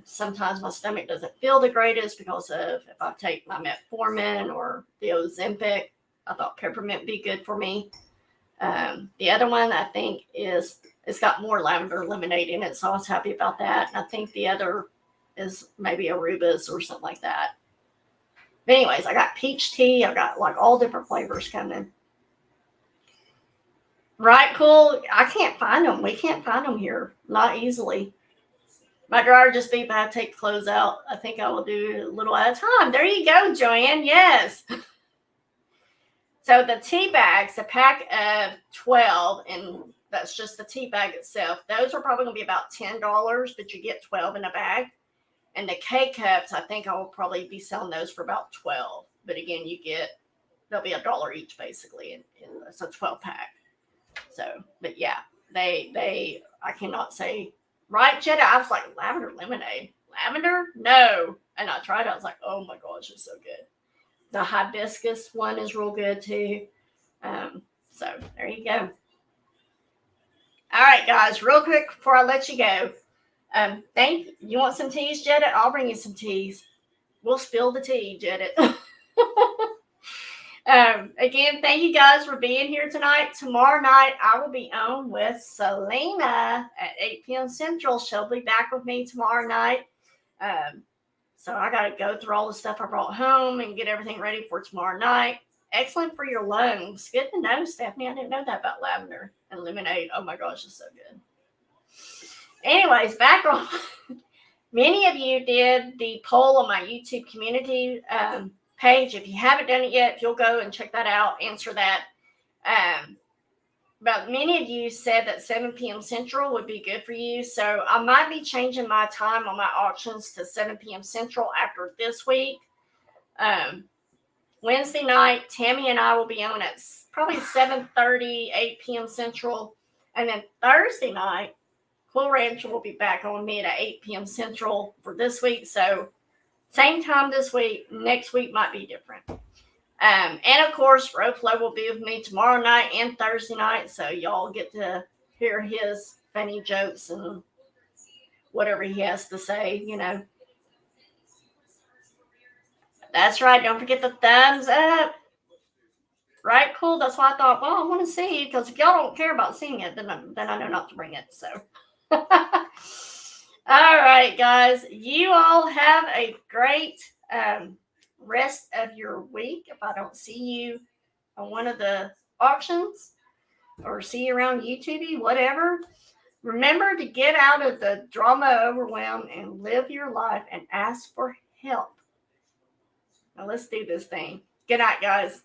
sometimes my stomach doesn't feel the greatest because of if I take my metformin or the Ozempic. I thought peppermint would be good for me. The other one I think it's got more lavender lemonade in it, so I was happy about that. And I think the other is maybe a rubus or something like that. But anyways, I got peach tea. I got like all different flavors coming. Right, cool. I can't find them. We can't find them here. Not easily. My dryer just beeped. I have to take the clothes out. I think I will do a little at a time. There you go, Joanne. Yes. So the tea bags, a pack of 12, and that's just the tea bag itself. Those are probably going to be about $10, but you get 12 in a bag. And the K-cups, I think I will probably be selling those for about 12. But again, they'll be $1 each basically, and it's a 12 pack. So, but yeah, I cannot say, right, Jetta? I was like, lavender lemonade. Lavender? No. And I tried it. I was like, oh my gosh, it's so good. The hibiscus one is real good too. So there you go. All right, guys, real quick before I let you go. You want some teas, Jedit? I'll bring you some teas. We'll spill the tea, Jedit. Again, thank you guys for being here tonight. Tomorrow night, I will be on with Selena at 8 p.m. Central. She'll be back with me tomorrow night. So I got to go through all the stuff I brought home and get everything ready for tomorrow night. Excellent for your lungs. Good to know, Stephanie. I didn't know that about lavender and lemonade. Oh my gosh, it's so good. Anyways, back on. Many of you did the poll on my YouTube community page. If you haven't done it yet, if you'll go and check that out, answer that. But many of you said that 7 p.m. Central would be good for you. So I might be changing my time on my auctions to 7 p.m. Central after this week. Wednesday night, Tammy and I will be on at probably 7:30, 8 p.m. Central. And then Thursday night, Cool Ranch will be back on me at 8 p.m. Central for this week. So same time this week. Next week might be different. And of course, Roflo will be with me tomorrow night and Thursday night. So y'all get to hear his funny jokes and whatever he has to say, That's right. Don't forget the thumbs up. Right? Cool. That's why I thought, well, I want to see you because if y'all don't care about seeing it, then I know not to bring it. So, all right, guys. You all have a great rest of your week. If I don't see you on one of the auctions or see you around YouTube, whatever, remember to get out of the drama overwhelm and live your life and ask for help. Now let's do this thing. Good night, guys.